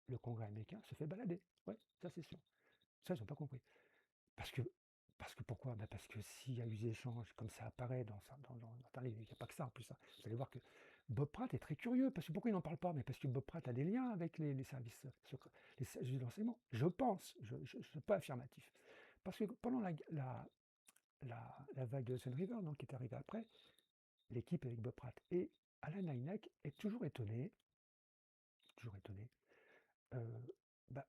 le Congrès américain se fait balader. Ouais, ça c'est sûr. Ça, ils n'ont pas compris. Parce que, parce que pourquoi? Ben parce que s'il y a eu des échanges, comme ça apparaît dans les livres, il n'y a pas que ça en plus, hein. Vous allez voir que Bob Pratt est très curieux. Parce que pourquoi il n'en parle pas? Mais parce que Bob Pratt a des liens avec les services secrets, les services de renseignement. Je pense, je ne suis pas affirmatif. Parce que pendant la vague de Hudson River, donc, qui est arrivée après, l'équipe avec Bob Pratt et Alan Hynek est toujours étonné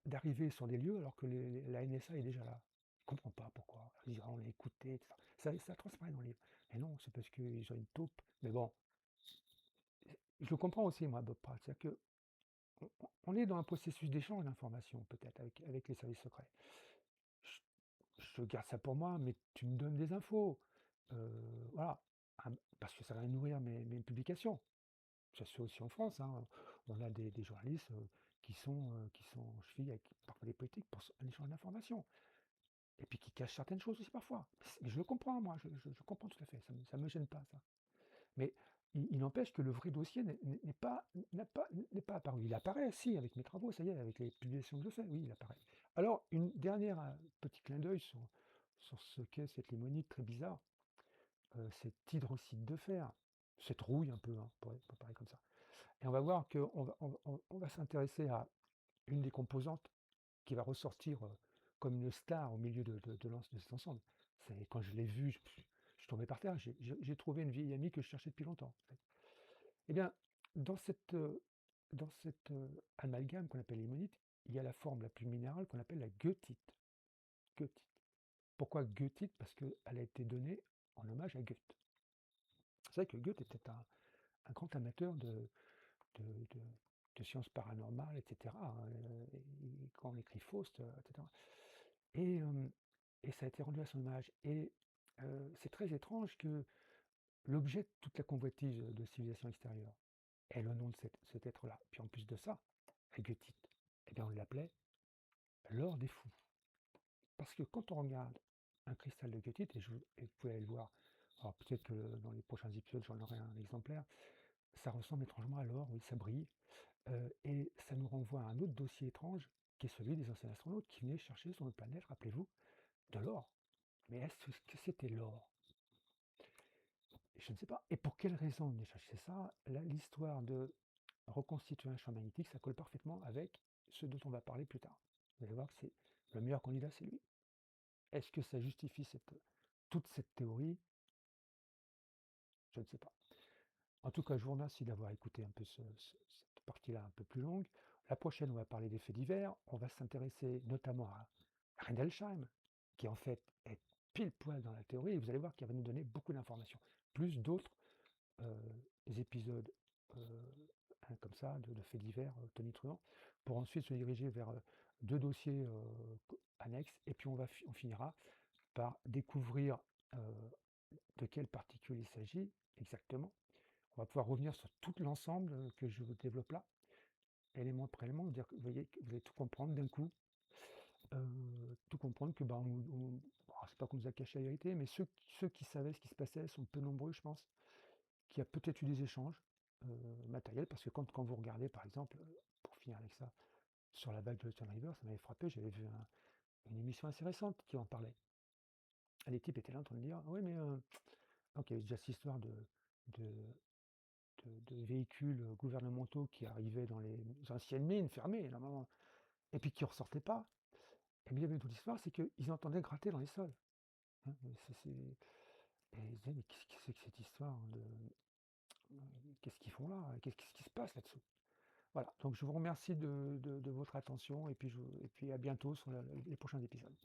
d'arriver sur des lieux alors que la NSA est déjà là. Je comprends pas pourquoi. Ils disent, ah, on l'a écouté, tout ça. Ça transparaît dans le livre. Mais non, c'est parce qu'ils ont une taupe. Mais bon, je le comprends aussi, moi, Bob Pratt. C'est-à-dire que on est dans un processus d'échange d'informations, peut-être, avec les services secrets. Je, je garde ça pour moi, mais tu me donnes des infos. Voilà. Parce que ça va nourrir mes publications. Ça se fait aussi en France, hein. On a des journalistes qui sont chevilles avec parfois des politiques pour un échange d'informations. Et puis qui cachent certaines choses aussi parfois. Mais je le comprends, moi, je comprends tout à fait. Ça me gêne pas, ça. Mais il n'empêche que le vrai dossier n'est pas apparu. Il apparaît, si, avec mes travaux, ça y est, avec les publications que je fais, oui, il apparaît. Alors, une dernière petit clin d'œil sur ce qu'est cette limonite très bizarre, cet hydroxyde de fer, cette rouille un peu, hein, pour parler comme ça. Et on va voir qu'on on va s'intéresser à une des composantes qui va ressortir comme une star au milieu de cet ensemble. C'est quand je l'ai vu, je suis tombé par terre. J'ai trouvé une vieille amie que je cherchais depuis longtemps, en fait. Eh bien, dans cette amalgame qu'on appelle limonite, il y a la forme la plus minérale qu'on appelle la goethite. Goethite. Pourquoi goethite? Parce qu'elle a été donnée en hommage à Goethe. C'est vrai que Goethe était un grand amateur de, de- de sciences paranormales, etc., hein, quand on écrit Faust, etc. Et, euh, et ça a été rendu à son hommage. Et c'est très étrange que l'objet de toute la convoitise de civilisation extérieure est le nom de cet être-là. Puis en plus de ça, la goethite, eh bien on l'appelait l'or des fous. Parce que quand on regarde un cristal de goethite, et vous pouvez aller le voir, alors peut-être que dans les prochains épisodes j'en aurai un exemplaire, ça ressemble étrangement à l'or, oui, ça brille. Et ça nous renvoie à un autre dossier étrange, qui est celui des anciens astronautes qui venaient chercher sur notre planète, rappelez-vous, de l'or. Mais est-ce que c'était l'or? Je ne sais pas. Et pour quelle raison on venait chercher ça? Là, l'histoire de reconstituer un champ magnétique, ça colle parfaitement avec ce dont on va parler plus tard. Vous allez voir que c'est le meilleur candidat, c'est lui. Est-ce que ça justifie toute cette théorie? Je ne sais pas. En tout cas, je vous remercie d'avoir écouté un peu cette partie-là un peu plus longue. La prochaine, on va parler des faits divers. On va s'intéresser notamment à Rendelsheim, qui en fait est pile poil dans la théorie. Et vous allez voir qu'il va nous donner beaucoup d'informations, plus d'autres épisodes comme ça, de faits divers tonitruants, pour ensuite se diriger vers deux dossiers annexes. Et puis on finira par découvrir de quelles particules il s'agit exactement. On va pouvoir revenir sur tout l'ensemble que je vous développe là, élément après élément, dire que vous voyez que vous allez tout comprendre d'un coup, tout comprendre que c'est pas qu'on nous a caché la vérité, mais ceux qui savaient ce qui se passait sont peu nombreux, je pense, qu'il y a peut-être eu des échanges matériels, parce que quand vous regardez, par exemple, pour finir avec ça, sur la vague de Hudson River, ça m'avait frappé, j'avais vu une émission assez récente qui en parlait. Et les types étaient là en train de dire, ah oui, mais donc il y avait déjà cette histoire de, de véhicules gouvernementaux qui arrivaient dans les anciennes mines fermées, normalement, et puis qui ne ressortaient pas. Et bien, il y avait une autre histoire, c'est qu'ils entendaient gratter dans les sols. Hein, et ils disaient, mais qu'est-ce que c'est que cette histoire qu'est-ce qu'ils font là? Qu'est-ce qui se passe là-dessous? Voilà, donc je vous remercie de votre attention et puis à bientôt sur les prochains épisodes.